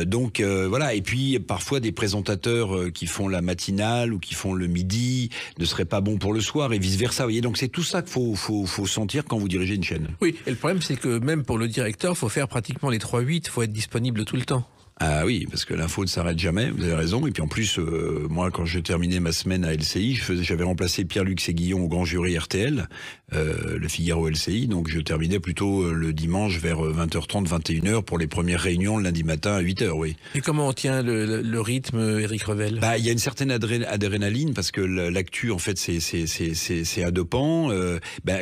Speaker 3: Donc voilà. Et puis parfois des présentateurs qui font la matinale ou qui font le midi ne seraient pas bons pour le soir et vice versa. Vous voyez. Donc c'est tout ça qu'il faut sentir quand vous dirigez une chaîne.
Speaker 2: Oui. Et le problème, c'est que même pour le directeur, faut faire pratiquement les 3-8. Il faut être disponible tout le temps.
Speaker 3: Ah oui, parce que l'info ne s'arrête jamais, vous avez raison. Et puis en plus, moi, quand je terminais ma semaine à LCI, j'avais remplacé Pierre-Luc Séguillon au grand jury RTL, le Figaro LCI, donc je terminais plutôt le dimanche vers 20h30, 21h pour les premières réunions le lundi matin à 8h, oui.
Speaker 2: Et comment on tient le rythme, Éric Revel ?
Speaker 3: Il y a une certaine adrénaline, parce que l'actu, en fait, c'est à deux pans.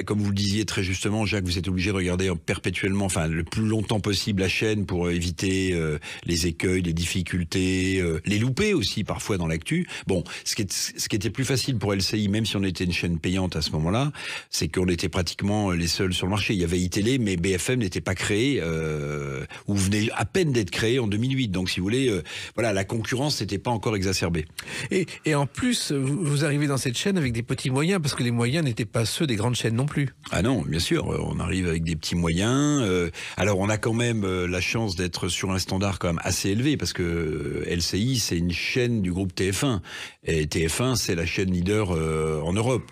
Speaker 3: Comme vous le disiez très justement, Jacques, vous êtes obligé de regarder perpétuellement, le plus longtemps possible la chaîne pour éviter les écueils, les difficultés, les loupés aussi parfois dans l'actu. Bon, ce qui était plus facile pour LCI, même si on était une chaîne payante à ce moment-là, c'est qu'on était pratiquement les seuls sur le marché. Il y avait iTélé, mais BFM n'était pas créé, ou venait à peine d'être créé en 2008. Donc si vous voulez, la concurrence n'était pas encore exacerbée.
Speaker 2: Et en plus, vous arrivez dans cette chaîne avec des petits moyens, parce que les moyens n'étaient pas ceux des grandes chaînes non plus.
Speaker 3: Ah non, bien sûr, on arrive avec des petits moyens. Alors on a quand même la chance d'être sur un standard quand même assez élevé, parce que LCI, c'est une chaîne du groupe TF1. Et TF1, c'est la chaîne leader en Europe.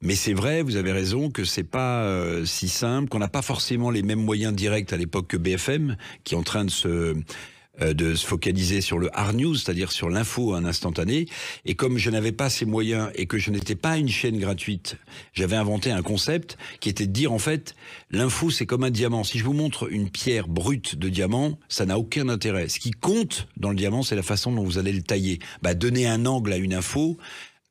Speaker 3: Mais c'est vrai, vous avez raison, que c'est pas si simple, qu'on n'a pas forcément les mêmes moyens directs à l'époque que BFM, qui est en train de se focaliser sur le hard news, c'est-à-dire sur l'info en instantané. Et comme je n'avais pas ces moyens et que je n'étais pas une chaîne gratuite, j'avais inventé un concept qui était de dire, en fait, l'info, c'est comme un diamant. Si je vous montre une pierre brute de diamant, ça n'a aucun intérêt. Ce qui compte dans le diamant, c'est la façon dont vous allez le tailler. Donner un angle à une info,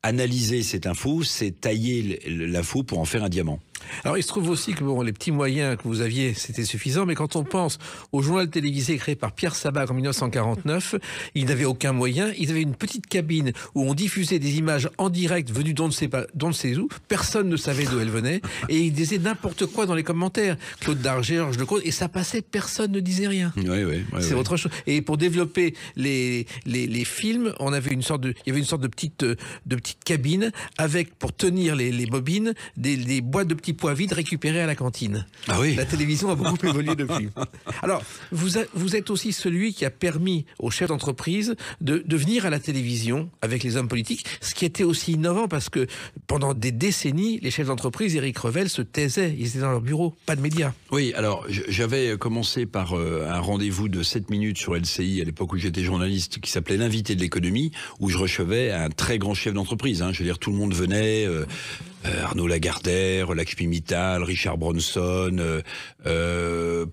Speaker 3: analyser cette info, c'est tailler l'info pour en faire un diamant.
Speaker 2: Alors, il se trouve aussi que les petits moyens que vous aviez, c'était suffisant, mais quand on pense au journal télévisé créé par Pierre Sabag en 1949, il n'avait aucun moyen. Il avait une petite cabine où on diffusait des images en direct venues d'on ne sait où. Personne ne savait d'où elles venaient. Et il disait n'importe quoi dans les commentaires. Claude Darger, Georges Lecaux, et ça passait, personne ne disait rien. C'est autre chose. Et pour développer les films, il y avait une sorte de petite cabine avec, pour tenir les bobines, des boîtes de petits pois vides récupérés à la cantine.
Speaker 3: Ah oui.
Speaker 2: La télévision a beaucoup évolué depuis. Alors, vous êtes aussi celui qui a permis aux chefs d'entreprise de venir à la télévision avec les hommes politiques, ce qui était aussi innovant parce que pendant des décennies, les chefs d'entreprise, Éric Revel, se taisaient. Ils étaient dans leur bureau, pas de médias.
Speaker 3: Oui, alors j'avais commencé par un rendez-vous de 7 minutes sur LCI à l'époque où j'étais journaliste qui s'appelait L'invité de l'économie, où je recevais un très grand chef d'entreprise. Je veux dire, tout le monde venait... Arnaud Lagardère, Lakshmi Mittal, Richard Branson,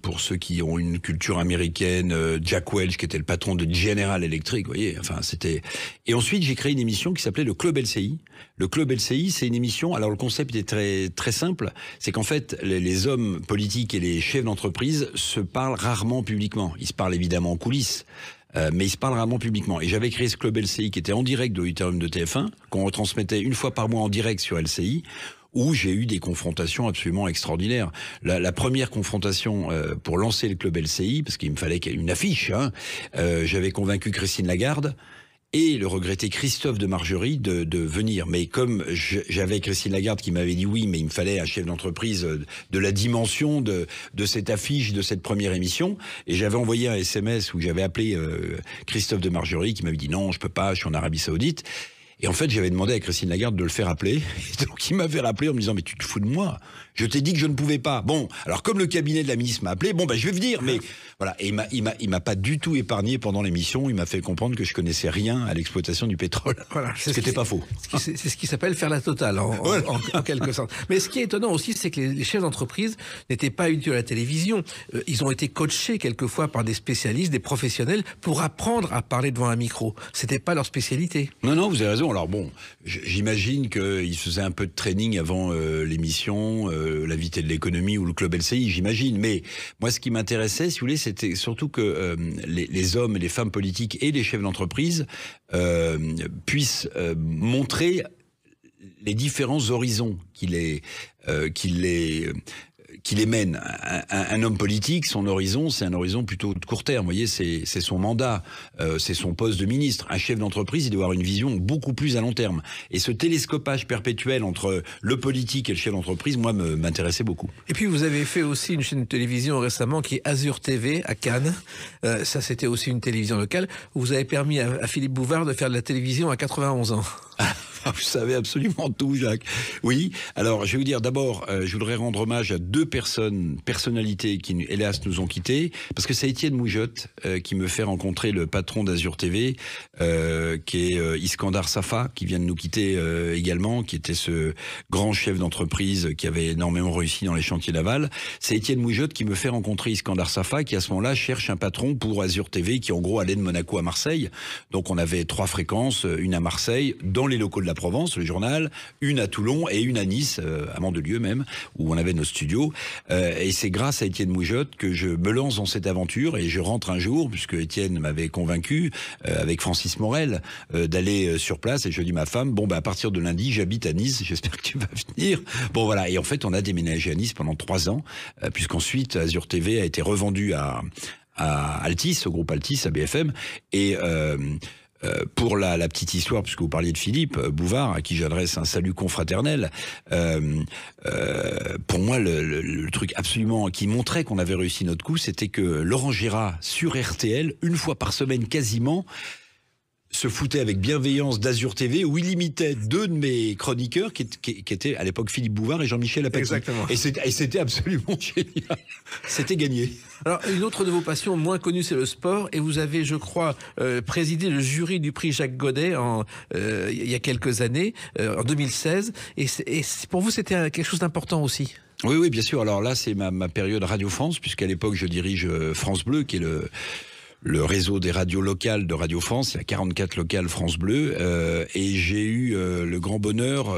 Speaker 3: pour ceux qui ont une culture américaine, Jack Welch qui était le patron de General Electric, vous voyez, enfin c'était... Et ensuite j'ai créé une émission qui s'appelait le Club LCI. Le Club LCI, c'est une émission, alors le concept était très, très simple, c'est qu'en fait les hommes politiques et les chefs d'entreprise se parlent rarement publiquement. Ils se parlent évidemment en coulisses. Mais ils se parlent rarement publiquement. Et j'avais créé ce club LCI qui était en direct de l'auditorium de TF1, qu'on retransmettait une fois par mois en direct sur LCI, où j'ai eu des confrontations absolument extraordinaires. La première confrontation pour lancer le club LCI, parce qu'il me fallait une affiche, j'avais convaincu Christine Lagarde et le regretté Christophe de Margerie de venir. Mais comme j'avais Christine Lagarde qui m'avait dit oui, mais il me fallait un chef d'entreprise de la dimension de cette affiche, de cette première émission, et j'avais envoyé un SMS où j'avais appelé Christophe de Margerie qui m'avait dit non, je peux pas, je suis en Arabie Saoudite. Et en fait, j'avais demandé à Christine Lagarde de le faire appeler. Et donc, il m'avait rappelé en me disant, mais tu te fous de moi? Je t'ai dit que je ne pouvais pas. Bon, alors comme le cabinet de la ministre m'a appelé, je vais venir. Mais voilà, et il m'a pas du tout épargné pendant l'émission. Il m'a fait comprendre que je connaissais rien à l'exploitation du pétrole. Voilà, ce qui n'était pas faux.
Speaker 2: C'est ce qui s'appelle faire la totale, en quelque sorte. Mais ce qui est étonnant aussi, c'est que les chefs d'entreprise n'étaient pas utiles à la télévision. Ils ont été coachés quelquefois par des spécialistes, des professionnels, pour apprendre à parler devant un micro. C'était pas leur spécialité.
Speaker 3: Non, vous avez raison. Alors bon, j'imagine qu'ils faisaient un peu de training avant l'émission, l'invité de l'économie ou le club LCI, j'imagine. Mais moi, ce qui m'intéressait, si vous voulez, c'était surtout que les hommes et les femmes politiques et les chefs d'entreprise puissent montrer les différents horizons qui les mène. Un homme politique, son horizon, c'est un horizon plutôt de court terme. Vous voyez, c'est son mandat, c'est son poste de ministre. Un chef d'entreprise, il doit avoir une vision beaucoup plus à long terme. Et ce télescopage perpétuel entre le politique et le chef d'entreprise, moi, m'intéressait beaucoup.
Speaker 2: Et puis, vous avez fait aussi une chaîne de télévision récemment qui est Azur TV à Cannes. Ça, c'était aussi une télévision locale. Vous avez permis à Philippe Bouvard de faire de la télévision à 91 ans.
Speaker 3: Vous savez absolument tout, Jacques. Oui, alors je vais vous dire, d'abord, je voudrais rendre hommage à deux personnalités qui, hélas, nous ont quittés, parce que c'est Étienne Moujotte qui me fait rencontrer le patron d'Azur TV, qui est Iskandar Safa, qui vient de nous quitter également, qui était ce grand chef d'entreprise qui avait énormément réussi dans les chantiers navals. C'est Étienne Moujotte qui me fait rencontrer Iskandar Safa, qui à ce moment-là cherche un patron pour Azur TV, qui en gros allait de Monaco à Marseille. Donc on avait 3 fréquences, une à Marseille, dans les locaux de la Provence, le journal, une à Toulon et une à Nice, à Mandelieu même, où on avait nos studios. Et c'est grâce à Étienne Moujotte que je me lance dans cette aventure et je rentre un jour, puisque Étienne m'avait convaincu, avec Francis Morel, d'aller sur place. Et je dis à ma femme, à partir de lundi, j'habite à Nice, j'espère que tu vas venir. Bon voilà, et en fait on a déménagé à Nice pendant 3 ans, puisqu'ensuite Azur TV a été revendu à Altis, au groupe Altis, à BFM, et... pour la petite histoire, puisque vous parliez de Philippe Bouvard, à qui j'adresse un salut confraternel, pour moi, le truc absolument qui montrait qu'on avait réussi notre coup, c'était que Laurent Gérard, sur RTL, une fois par semaine quasiment, se foutait avec bienveillance d'Azur TV, où il imitait 2 de mes chroniqueurs qui étaient à l'époque Philippe Bouvard et Jean-Michel Apathy.
Speaker 2: Exactement.
Speaker 3: Et c'était absolument génial. C'était gagné.
Speaker 2: Alors, une autre de vos passions moins connues, c'est le sport. Et vous avez, je crois, présidé le jury du prix Jacques Godet il y a quelques années, en 2016. Et pour vous, c'était quelque chose d'important aussi.
Speaker 3: Oui, bien sûr. Alors là, c'est ma période Radio France, puisqu'à l'époque, je dirige France Bleu, qui est le réseau des radios locales de Radio France. Il y a 44 locales France Bleu, et j'ai eu le grand bonheur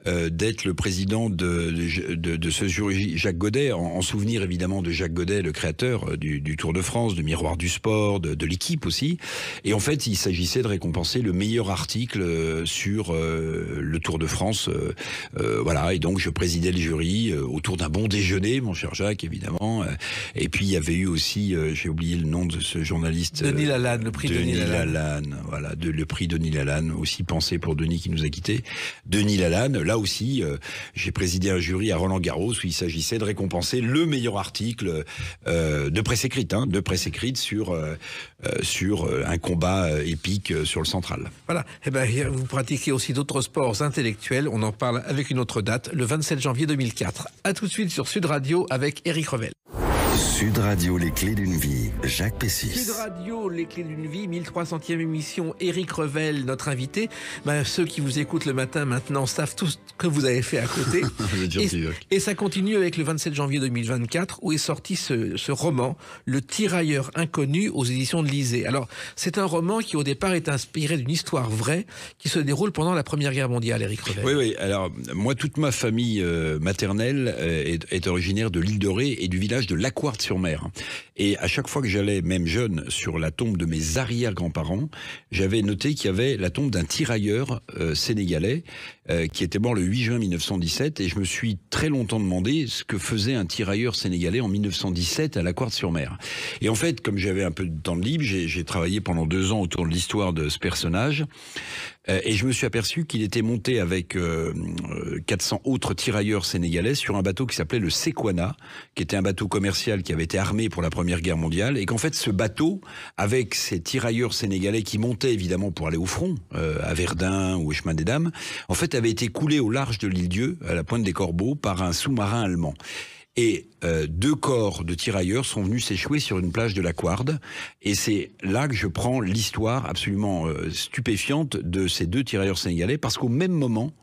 Speaker 3: d'être le président de ce jury Jacques Godet, en souvenir évidemment de Jacques Godet, le créateur du Tour de France, de Miroir du Sport, de l'équipe aussi. Et en fait, il s'agissait de récompenser le meilleur article sur le Tour de France. Voilà, et donc je présidais le jury autour d'un bon déjeuner, mon cher Jacques, évidemment. Et puis il y avait eu aussi, j'ai oublié le nom de ce journaliste.
Speaker 2: Denis Lalanne, le prix Denis
Speaker 3: Lalanne. Voilà, le prix Denis Lalanne, aussi pensé pour Denis qui nous a quittés. Denis Lalanne, là aussi, j'ai présidé un jury à Roland-Garros où il s'agissait de récompenser le meilleur article de presse écrite, sur un combat épique sur le Central.
Speaker 2: Voilà. Eh ben, vous pratiquez aussi d'autres sports intellectuels. On en parle avec une autre date, le 27 janvier 2004. À tout de suite sur Sud Radio avec Éric Revel.
Speaker 1: Sud Radio, les clés d'une vie, Jacques Pessis.
Speaker 2: Sud Radio, les clés d'une vie, 1300e émission, Éric Revel, notre invité. Ceux qui vous écoutent le matin maintenant savent tout ce que vous avez fait à côté. Et ça continue avec le 27 janvier 2024 où est sorti ce roman, Le Tirailleur inconnu, aux éditions de Lisée. Alors, c'est un roman qui au départ est inspiré d'une histoire vraie qui se déroule pendant la Première Guerre mondiale, Éric Revel.
Speaker 3: Oui. Alors, moi, toute ma famille maternelle est originaire de l'île de Ré et du village de Laquarte-sur-Mer. Et à chaque fois que j'allais, même jeune, sur la tombe de mes arrière-grands-parents, j'avais noté qu'il y avait la tombe d'un tirailleur sénégalais qui était mort le 8 juin 1917. Et je me suis très longtemps demandé ce que faisait un tirailleur sénégalais en 1917 à Laquarte-sur-Mer. Et en fait, comme j'avais un peu de temps de libre, j'ai travaillé pendant 2 ans autour de l'histoire de ce personnage. Et je me suis aperçu qu'il était monté avec 400 autres tirailleurs sénégalais sur un bateau qui s'appelait le Sequana, qui était un bateau commercial qui avait été armé pour la Première Guerre mondiale, et qu'en fait ce bateau, avec ces tirailleurs sénégalais qui montaient évidemment pour aller au front, à Verdun ou au Chemin des Dames, en fait avait été coulé au large de l'île-Dieu, à la Pointe des Corbeaux, par un sous-marin allemand. Et 2 corps de tirailleurs sont venus s'échouer sur une plage de Laquarte. Et c'est là que je prends l'histoire absolument stupéfiante de ces 2 tirailleurs sénégalais, parce qu'au même moment,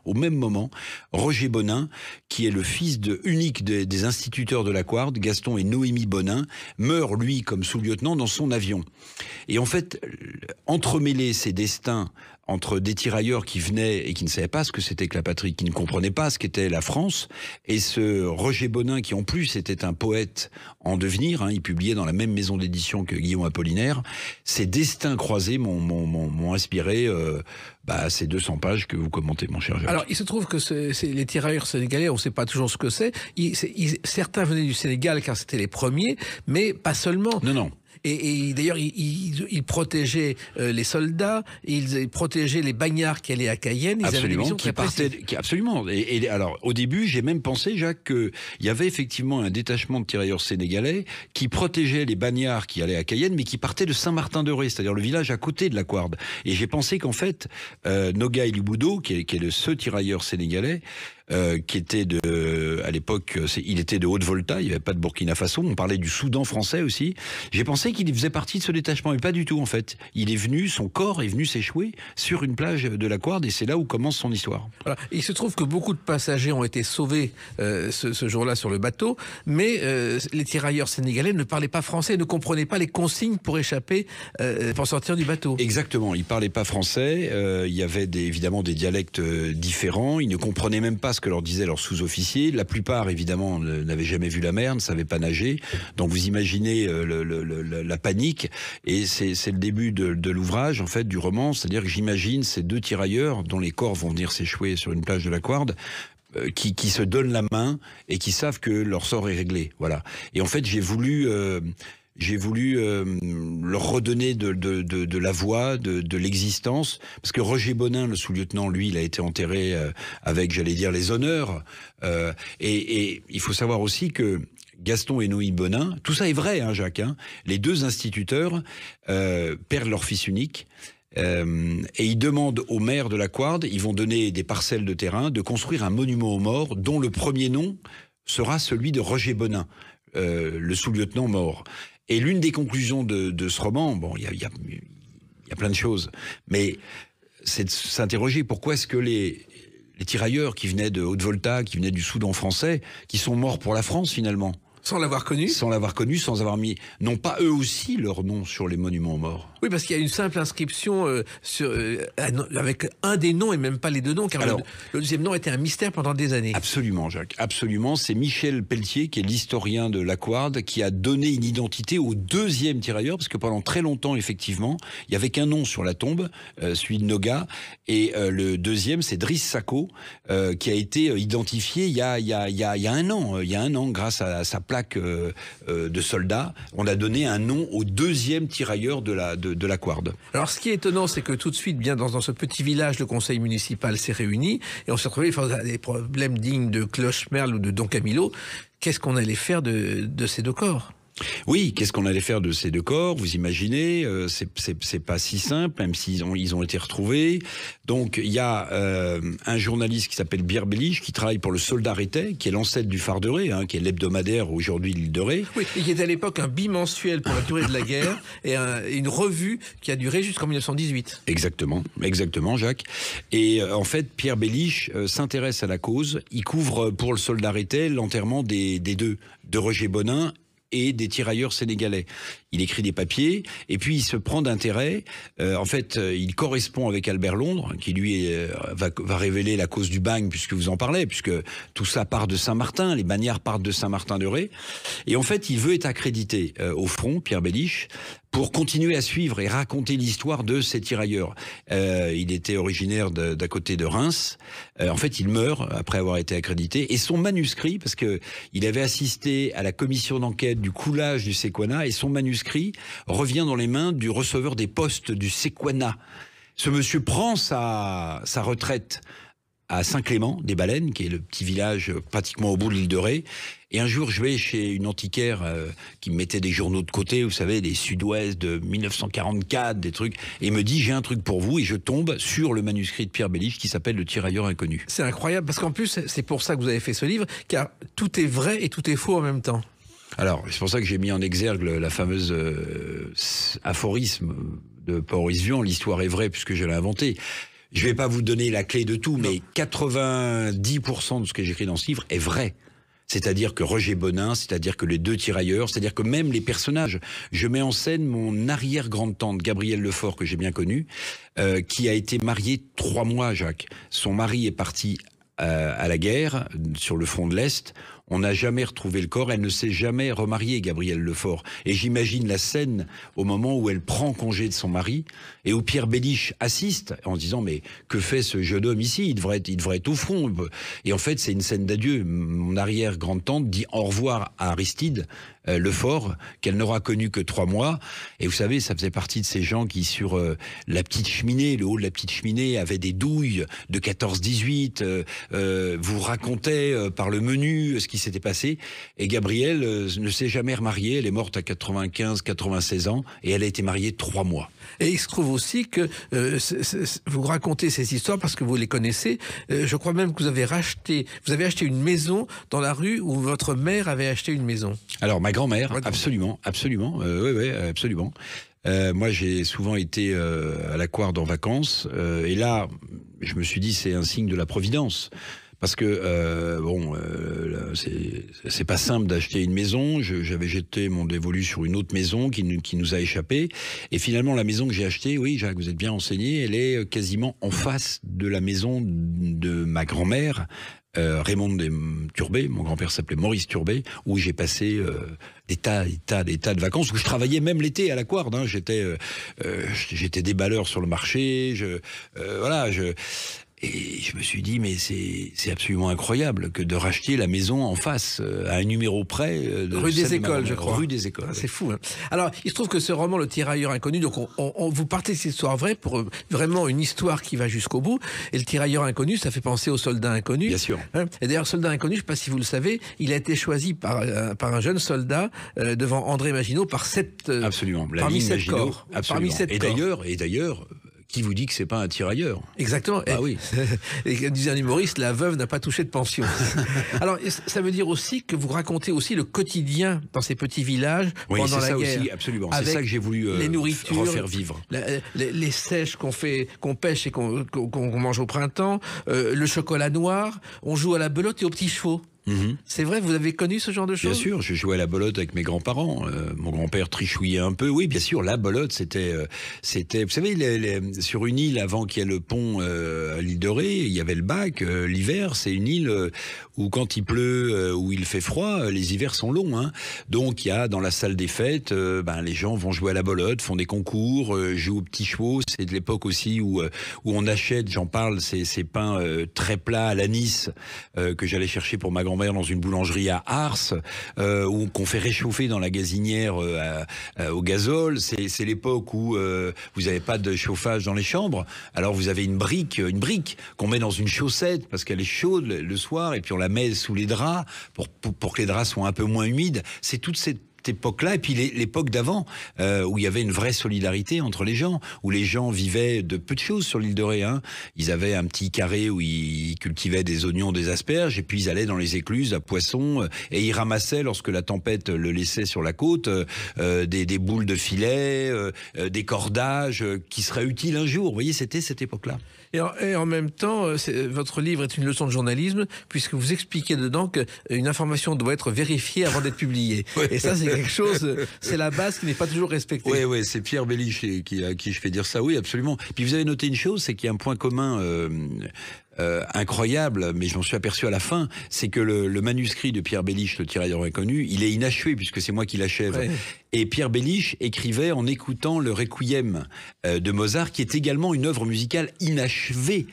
Speaker 3: Roger Bonin, qui est le fils unique des instituteurs de Laquarte, Gaston et Noémie Bonin, meurt, lui, comme sous-lieutenant dans son avion. Et en fait, entremêler ces destins entre des tirailleurs qui venaient et qui ne savaient pas ce que c'était que la patrie, qui ne comprenaient pas ce qu'était la France, et ce Roger Bonin qui en plus était un poète en devenir, il publiait dans la même maison d'édition que Guillaume Apollinaire. Ces destins croisés m'ont inspiré ces 200 pages que vous commentez, mon cher Jacques.
Speaker 2: Alors, il se trouve que les tirailleurs sénégalais, on ne sait pas toujours ce que c'est. Certains venaient du Sénégal car c'était les premiers, mais pas seulement.
Speaker 3: Non.
Speaker 2: Et d'ailleurs, ils protégeaient les soldats, ils protégeaient les bagnards qui allaient à Cayenne. Ils
Speaker 3: absolument,
Speaker 2: avaient des missions
Speaker 3: qui partaient. Absolument. Et alors, au début, j'ai même pensé, Jacques, qu'il y avait effectivement un détachement de tirailleurs sénégalais qui protégeait les bagnards qui allaient à Cayenne, mais qui partaient de Saint-Martin-de-Ré, c'est-à-dire le village à côté de Laquarte. Et j'ai pensé qu'en fait, Nogaï Luboudo, qui est ce tirailleur sénégalais, qui était à l'époque, il était de Haute-Volta, il n'y avait pas de Burkina Faso, on parlait du Soudan français aussi. J'ai pensé qu'il faisait partie de ce détachement, mais pas du tout en fait. Son corps est venu s'échouer sur une plage de Laquarte, et c'est là où commence son histoire.
Speaker 2: Voilà. Il se trouve que beaucoup de passagers ont été sauvés ce jour-là sur le bateau, mais les tirailleurs sénégalais ne parlaient pas français, ne comprenaient pas les consignes pour échapper, pour sortir du bateau.
Speaker 3: Exactement, ils ne parlaient pas français, il y avait évidemment des dialectes différents, ils ne comprenaient même pas ce que leur disaient leurs sous-officiers. La plupart, évidemment, n'avaient jamais vu la mer, ne savaient pas nager. Donc vous imaginez la panique. Et c'est le début de l'ouvrage, en fait, du roman. C'est-à-dire que j'imagine ces 2 tirailleurs dont les corps vont venir s'échouer sur une plage de Laquarte, qui se donnent la main et qui savent que leur sort est réglé. Voilà. Et en fait, j'ai voulu leur redonner de la voix, de l'existence, parce que Roger Bonin, le sous-lieutenant, lui, il a été enterré avec, j'allais dire, les honneurs. Et il faut savoir aussi que Gaston et Noémie Bonin, tout ça est vrai, Jacques, les 2 instituteurs perdent leur fils unique. Et ils demandent au maire de Laquarte, ils vont donner des parcelles de terrain, de construire un monument aux morts dont le premier nom sera celui de Roger Bonin, le sous-lieutenant mort. Et l'une des conclusions de ce roman, bon, il y a plein de choses, mais c'est de s'interroger pourquoi est-ce que les tirailleurs qui venaient de Haute-Volta, qui venaient du Soudan français, qui sont morts pour la France finalement.
Speaker 2: Sans l'avoir connu,
Speaker 3: sans avoir mis, non pas eux aussi leur nom sur les monuments aux morts.
Speaker 2: Oui, parce qu'il y a une simple inscription avec un des noms et même pas les deux noms, car le deuxième nom était un mystère pendant des années.
Speaker 3: Absolument, Jacques, absolument. C'est Michel Pelletier, qui est l'historien de l'Aquard, qui a donné une identité au deuxième tirailleur, parce que pendant très longtemps, effectivement, il y avait qu'un nom sur la tombe, celui de Noga, et le deuxième, c'est Driss Sacco, qui a été identifié il y a un an, grâce à sa plaque de soldat. On a donné un nom au deuxième tirailleur de l'Aquard.
Speaker 2: Alors, ce qui est étonnant, c'est que tout de suite, bien dans ce petit village, le conseil municipal s'est réuni et on s'est retrouvé face à des problèmes dignes de Clochemerle ou de Don Camillo. Qu'est-ce qu'on allait faire de ces deux corps ?
Speaker 3: Oui, qu'est-ce qu'on allait faire de ces deux corps? Vous imaginez, c'est pas si simple, même s'ils ont été retrouvés. Donc il y a un journaliste qui s'appelle Pierre Béliche, qui travaille pour le Soldat Rétais, qui est l'ancêtre du Phare de Ré, qui est l'hebdomadaire aujourd'hui l'île de Ré.
Speaker 2: Oui, et qui était à l'époque un bimensuel pour la durée de la guerre et une revue qui a duré jusqu'en 1918.
Speaker 3: Exactement, Jacques. Et en fait, Pierre Béliche s'intéresse à la cause. Il couvre pour le Soldat Rétais l'enterrement des deux, de Roger Bonin et des tirailleurs sénégalais. Il écrit des papiers, et puis il se prend d'intérêt. En fait, il correspond avec Albert Londres, qui lui va révéler la cause du bagne, puisque vous en parlez, puisque tout ça part de Saint-Martin, les bagnards partent de Saint-Martin-de-Ré. Et en fait, il veut être accrédité au front, Pierre Béliche, pour continuer à suivre et raconter l'histoire de ces tirailleurs. Il était originaire d'à côté de Reims. En fait, il meurt après avoir été accrédité. Et son manuscrit, parce que il avait assisté à la commission d'enquête du coulage du Sequana, et son manuscrit revient dans les mains du receveur des postes du Sequana. Ce monsieur prend sa retraite à Saint-Clément-des-Baleines, qui est le petit village pratiquement au bout de l'île de Ré. Et un jour, je vais chez une antiquaire qui me mettait des journaux de côté, vous savez, des Sud-Ouest de 1944, des trucs, et il me dit, j'ai un truc pour vous, et je tombe sur le manuscrit de Pierre Béliche qui s'appelle Le Tirailleur Inconnu.
Speaker 2: C'est incroyable, parce qu'en plus, c'est pour ça que vous avez fait ce livre, car tout est vrai et tout est faux en même temps.
Speaker 3: Alors, c'est pour ça que j'ai mis en exergue la fameuse aphorisme de Maurice Vian, l'histoire est vraie puisque je l'ai inventée. Je vais pas vous donner la clé de tout, mais 90% de ce que j'écris dans ce livre est vrai. C'est-à-dire que Roger Bonin, c'est-à-dire que les deux tirailleurs, c'est-à-dire que même les personnages, je mets en scène mon arrière-grande-tante, Gabrielle Lefort, que j'ai bien connue, qui a été mariée 3 mois, Jacques. Son mari est parti à la guerre, sur le front de l'Est. On n'a jamais retrouvé le corps. Elle ne s'est jamais remariée, Gabrielle Lefort. Et j'imagine la scène au moment où elle prend congé de son mari et où Pierre Béliche assiste en se disant « Mais que fait ce jeune homme ici ? Il devrait être au front. » Et en fait, c'est une scène d'adieu. Mon arrière-grande-tante dit au revoir à Aristide Lefort, qu'elle n'aura connu que 3 mois. Et vous savez, ça faisait partie de ces gens qui, sur la petite cheminée, le haut de la petite cheminée, avaient des douilles de 14-18, vous racontaient par le menu ce qui s'était passé. Et Gabrielle ne s'est jamais remariée. Elle est morte à 95-96 ans et elle a été mariée 3 mois.
Speaker 2: Et il se trouve aussi que vous racontez ces histoires parce que vous les connaissez. Je crois même que vous avez acheté une maison dans la rue où votre mère avait acheté une maison.
Speaker 3: Alors, ma grand-mère, absolument. Oui, absolument. Moi, j'ai souvent été à l'Aquard en vacances. Et là, je me suis dit, c'est un signe de la Providence. Parce que, c'est pas simple d'acheter une maison. J'avais jeté mon dévolu sur une autre maison qui nous a échappé. Et finalement, la maison que j'ai achetée, oui, Jacques, vous êtes bien renseigné, elle est quasiment en face de la maison de ma grand-mère, Raymond Turbet. Mon grand-père s'appelait Maurice Turbet, où j'ai passé des tas de vacances, où je travaillais même l'été à l'Aquard. J'étais déballeur sur le marché. Et je me suis dit, mais c'est absolument incroyable que de racheter la maison en face, à un numéro près.
Speaker 2: Rue des Écoles, je crois.
Speaker 3: Rue des Écoles.
Speaker 2: Ah, c'est fou. Hein. Alors, il se trouve que ce roman, Le Tirailleur Inconnu, donc vous partez de cette histoire vraie pour vraiment une histoire qui va jusqu'au bout. Et Le Tirailleur Inconnu, ça fait penser au Soldat Inconnu.
Speaker 3: Bien sûr.
Speaker 2: Et d'ailleurs, Soldat Inconnu, je ne sais pas si vous le savez, il a été choisi par un jeune soldat devant André Maginot par 7
Speaker 3: absolument.
Speaker 2: Parmi 7 corps.
Speaker 3: Absolument. Et d'ailleurs, qui vous dit que c'est pas un tirailleur?
Speaker 2: Exactement.
Speaker 3: Ah oui.
Speaker 2: Et disait un humoriste, la veuve n'a pas touché de pension. Alors, ça veut dire aussi que vous racontez aussi le quotidien dans ces petits villages pendant la guerre. Oui, c'est ça aussi,
Speaker 3: absolument. C'est ça que j'ai voulu refaire vivre.
Speaker 2: Les sèches qu'on pêche et qu'on mange au printemps, le chocolat noir, on joue à la belote et aux petits chevaux. C'est vrai, vous avez connu ce genre de choses?
Speaker 3: Bien sûr, je jouais à la belote avec mes grands-parents. Mon grand-père trichouillait un peu. Oui, bien sûr, la belote, c'était, vous savez, sur une île avant qu'il y ait le pont à l'île de Ré, il y avait le bac. L'hiver, c'est une île où quand il pleut, où il fait froid, les hivers sont longs. Hein. Donc, il y a dans la salle des fêtes, les gens vont jouer à la belote, font des concours, jouent aux petits chevaux. C'est de l'époque aussi où on achète, j'en parle, ces pains très plats à l'anis que j'allais chercher pour ma grand-mère dans une boulangerie à Ars, qu'on fait réchauffer dans la gazinière au gazole. C'est l'époque où vous n'avez pas de chauffage dans les chambres. Alors vous avez une brique qu'on met dans une chaussette parce qu'elle est chaude le soir, et puis on la met sous les draps pour que les draps soient un peu moins humides. C'est toute cette époque-là, et puis l'époque d'avant, où il y avait une vraie solidarité entre les gens, où les gens vivaient de peu de choses sur l'île de Ré. Hein. Ils avaient un petit carré où ils cultivaient des oignons, des asperges, et puis ils allaient dans les écluses à poissons, et ils ramassaient, lorsque la tempête le laissait sur la côte, des boules de filet, des cordages qui seraient utiles un jour. Vous voyez, c'était cette époque-là.
Speaker 2: Et en même temps, votre livre est une leçon de journalisme, puisque vous expliquez dedans qu'une information doit être vérifiée avant d'être publiée.
Speaker 3: Ouais.
Speaker 2: Et ça, c'est quelque chose, c'est la base qui n'est pas toujours respectée.
Speaker 3: Oui, c'est Pierre Bélich à qui je fais dire ça, oui, absolument. Puis vous avez noté une chose, c'est qu'il y a un point commun incroyable, mais je m'en suis aperçu à la fin, c'est que le manuscrit de Pierre Bélich, le tirailleur inconnu, il est inachevé, puisque c'est moi qui l'achève. Ouais. Et Pierre Bélich écrivait en écoutant le Requiem de Mozart, qui est également une œuvre musicale inachevée.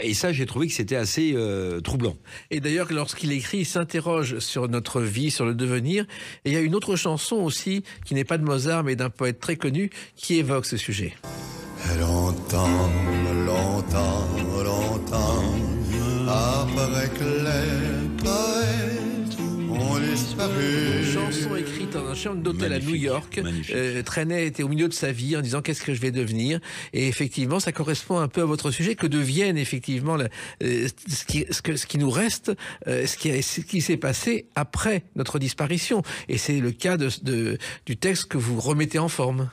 Speaker 3: Et ça, j'ai trouvé que c'était assez troublant.
Speaker 2: Et d'ailleurs, lorsqu'il écrit, il s'interroge sur notre vie, sur le devenir. Et il y a une autre chanson aussi, qui n'est pas de Mozart, mais d'un poète très connu, qui évoque ce sujet.
Speaker 4: Longtemps, après que les poètes ont disparu.
Speaker 2: Une chanson écrite dans un chambre d'hôtel à New York. Trenet était au milieu de sa vie en disant qu'est-ce que je vais devenir. Et effectivement, ça correspond un peu à votre sujet, que deviennent effectivement ce qui nous reste, ce qui s'est passé après notre disparition. Et c'est le cas du texte que vous remettez en forme.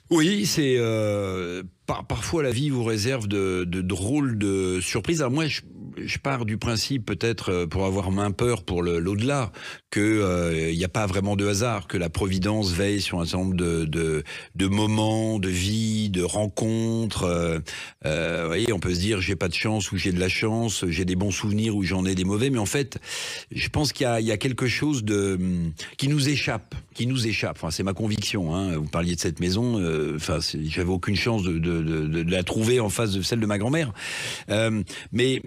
Speaker 3: Oui, c'est parfois la vie vous réserve de drôles de surprises. Alors moi, je pars du principe, peut-être pour avoir moins peur pour l'au-delà, que il n'y a pas vraiment de hasard, que la Providence veille sur un certain nombre de moments, de vie, de rencontres. Vous voyez, on peut se dire j'ai pas de chance ou j'ai de la chance, j'ai des bons souvenirs ou j'en ai des mauvais, mais en fait, je pense qu'il y a quelque chose qui nous échappe. Enfin, c'est ma conviction. Hein. Vous parliez de cette maison. Enfin, j'avais aucune chance de la trouver en face de celle de ma grand-mère. Mais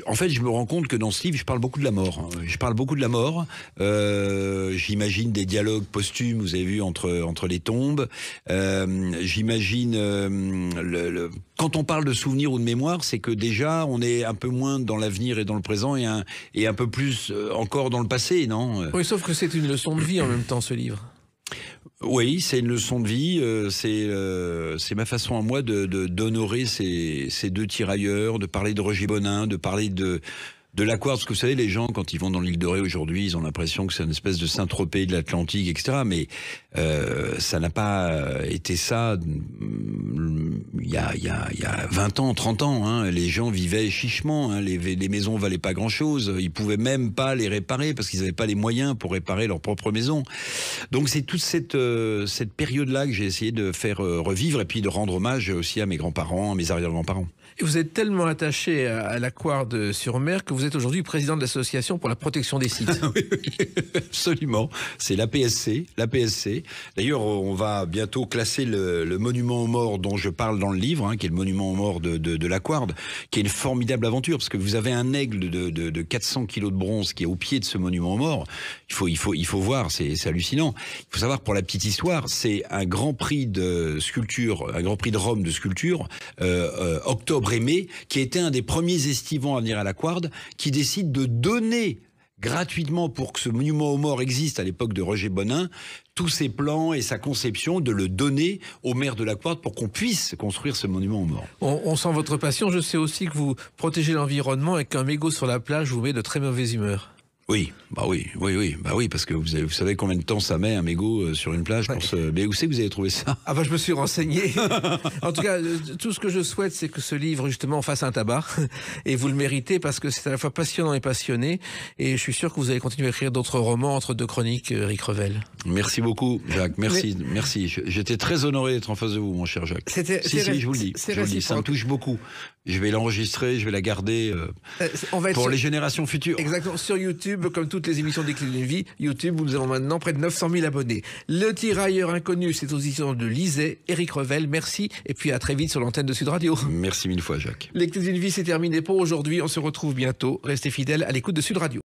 Speaker 3: en fait, je me rends compte que dans ce livre, je parle beaucoup de la mort. Je parle beaucoup de la mort. J'imagine des dialogues posthumes, vous avez vu, entre les tombes. J'imagine quand on parle de souvenirs ou de mémoire, c'est que déjà, on est un peu moins dans l'avenir et dans le présent et un peu plus encore dans le passé, non ?
Speaker 2: Oui, sauf que c'est une leçon de vie en même temps, ce livre.
Speaker 3: Oui, c'est une leçon de vie. C'est ma façon à moi d'honorer ces deux tirailleurs, de parler de Roger Bonin, de parler de l'Aquarde. Parce que vous savez, les gens, quand ils vont dans l'île de Ré aujourd'hui, ils ont l'impression que c'est une espèce de Saint-Tropez de l'Atlantique, etc. Mais ça n'a pas été ça il y a 20 ans, 30 ans. Hein. Les gens vivaient chichement. Hein. Les maisons valaient pas grand-chose. Ils pouvaient même pas les réparer parce qu'ils n'avaient pas les moyens pour réparer leur propre maison. Donc c'est toute cette période-là que j'ai essayé de faire revivre et puis de rendre hommage aussi à mes grands-parents, à mes arrière-grands-parents.
Speaker 2: Et vous êtes tellement attaché à l'Aquarde sur mer que vous êtes aujourd'hui président de l'association pour la protection des sites.
Speaker 3: Oui, absolument. C'est l'APSC. D'ailleurs, on va bientôt classer le monument aux morts dont je parle dans le livre, hein, qui est le monument aux morts de l'Aquarde, qui est une formidable aventure, parce que vous avez un aigle de 400 kilos de bronze qui est au pied de ce monument aux morts. Il faut voir, c'est hallucinant. Il faut savoir, pour la petite histoire, c'est un grand prix de sculpture, un grand prix de Rome de sculpture, octobre et mai, qui était un des premiers estivants à venir à l'Aquarde, qui décide de donner gratuitement, pour que ce monument aux morts existe à l'époque de Roger Bonin, tous ses plans et sa conception, de le donner au maire de l'Aquarde pour qu'on puisse construire ce monument aux morts.
Speaker 2: On sent votre passion. Je sais aussi que vous protégez l'environnement et qu'un mégot sur la plage vous met de très mauvaise humeur.
Speaker 3: Oui, bah oui, parce que vous savez combien de temps ça met un mégot sur une plage pour se... Mais où c'est que vous avez trouvé ça?
Speaker 2: Ah bah je me suis renseigné. En tout cas, tout ce que je souhaite, c'est que ce livre justement fasse un tabac. Et vous le méritez parce que c'est à la fois passionnant et passionné. Et je suis sûr que vous allez continuer à écrire d'autres romans entre deux chroniques, Éric Revel.
Speaker 3: Merci beaucoup, Jacques. Merci. J'étais très honoré d'être en face de vous, mon cher Jacques. Je vous le dis. Ça me touche beaucoup. Je vais l'enregistrer, je vais la garder pour les générations futures.
Speaker 2: Exactement. Sur YouTube, comme toutes les émissions des Clés d'une vie, YouTube, nous avons maintenant près de 900 000 abonnés. Le Tirailleur inconnu, c'est aux éditions de Lisey. Éric Revel, merci. Et puis à très vite sur l'antenne de Sud Radio.
Speaker 3: Merci mille fois, Jacques.
Speaker 2: Les Clés d'une vie, c'est terminé pour aujourd'hui. On se retrouve bientôt. Restez fidèles à l'écoute de Sud Radio.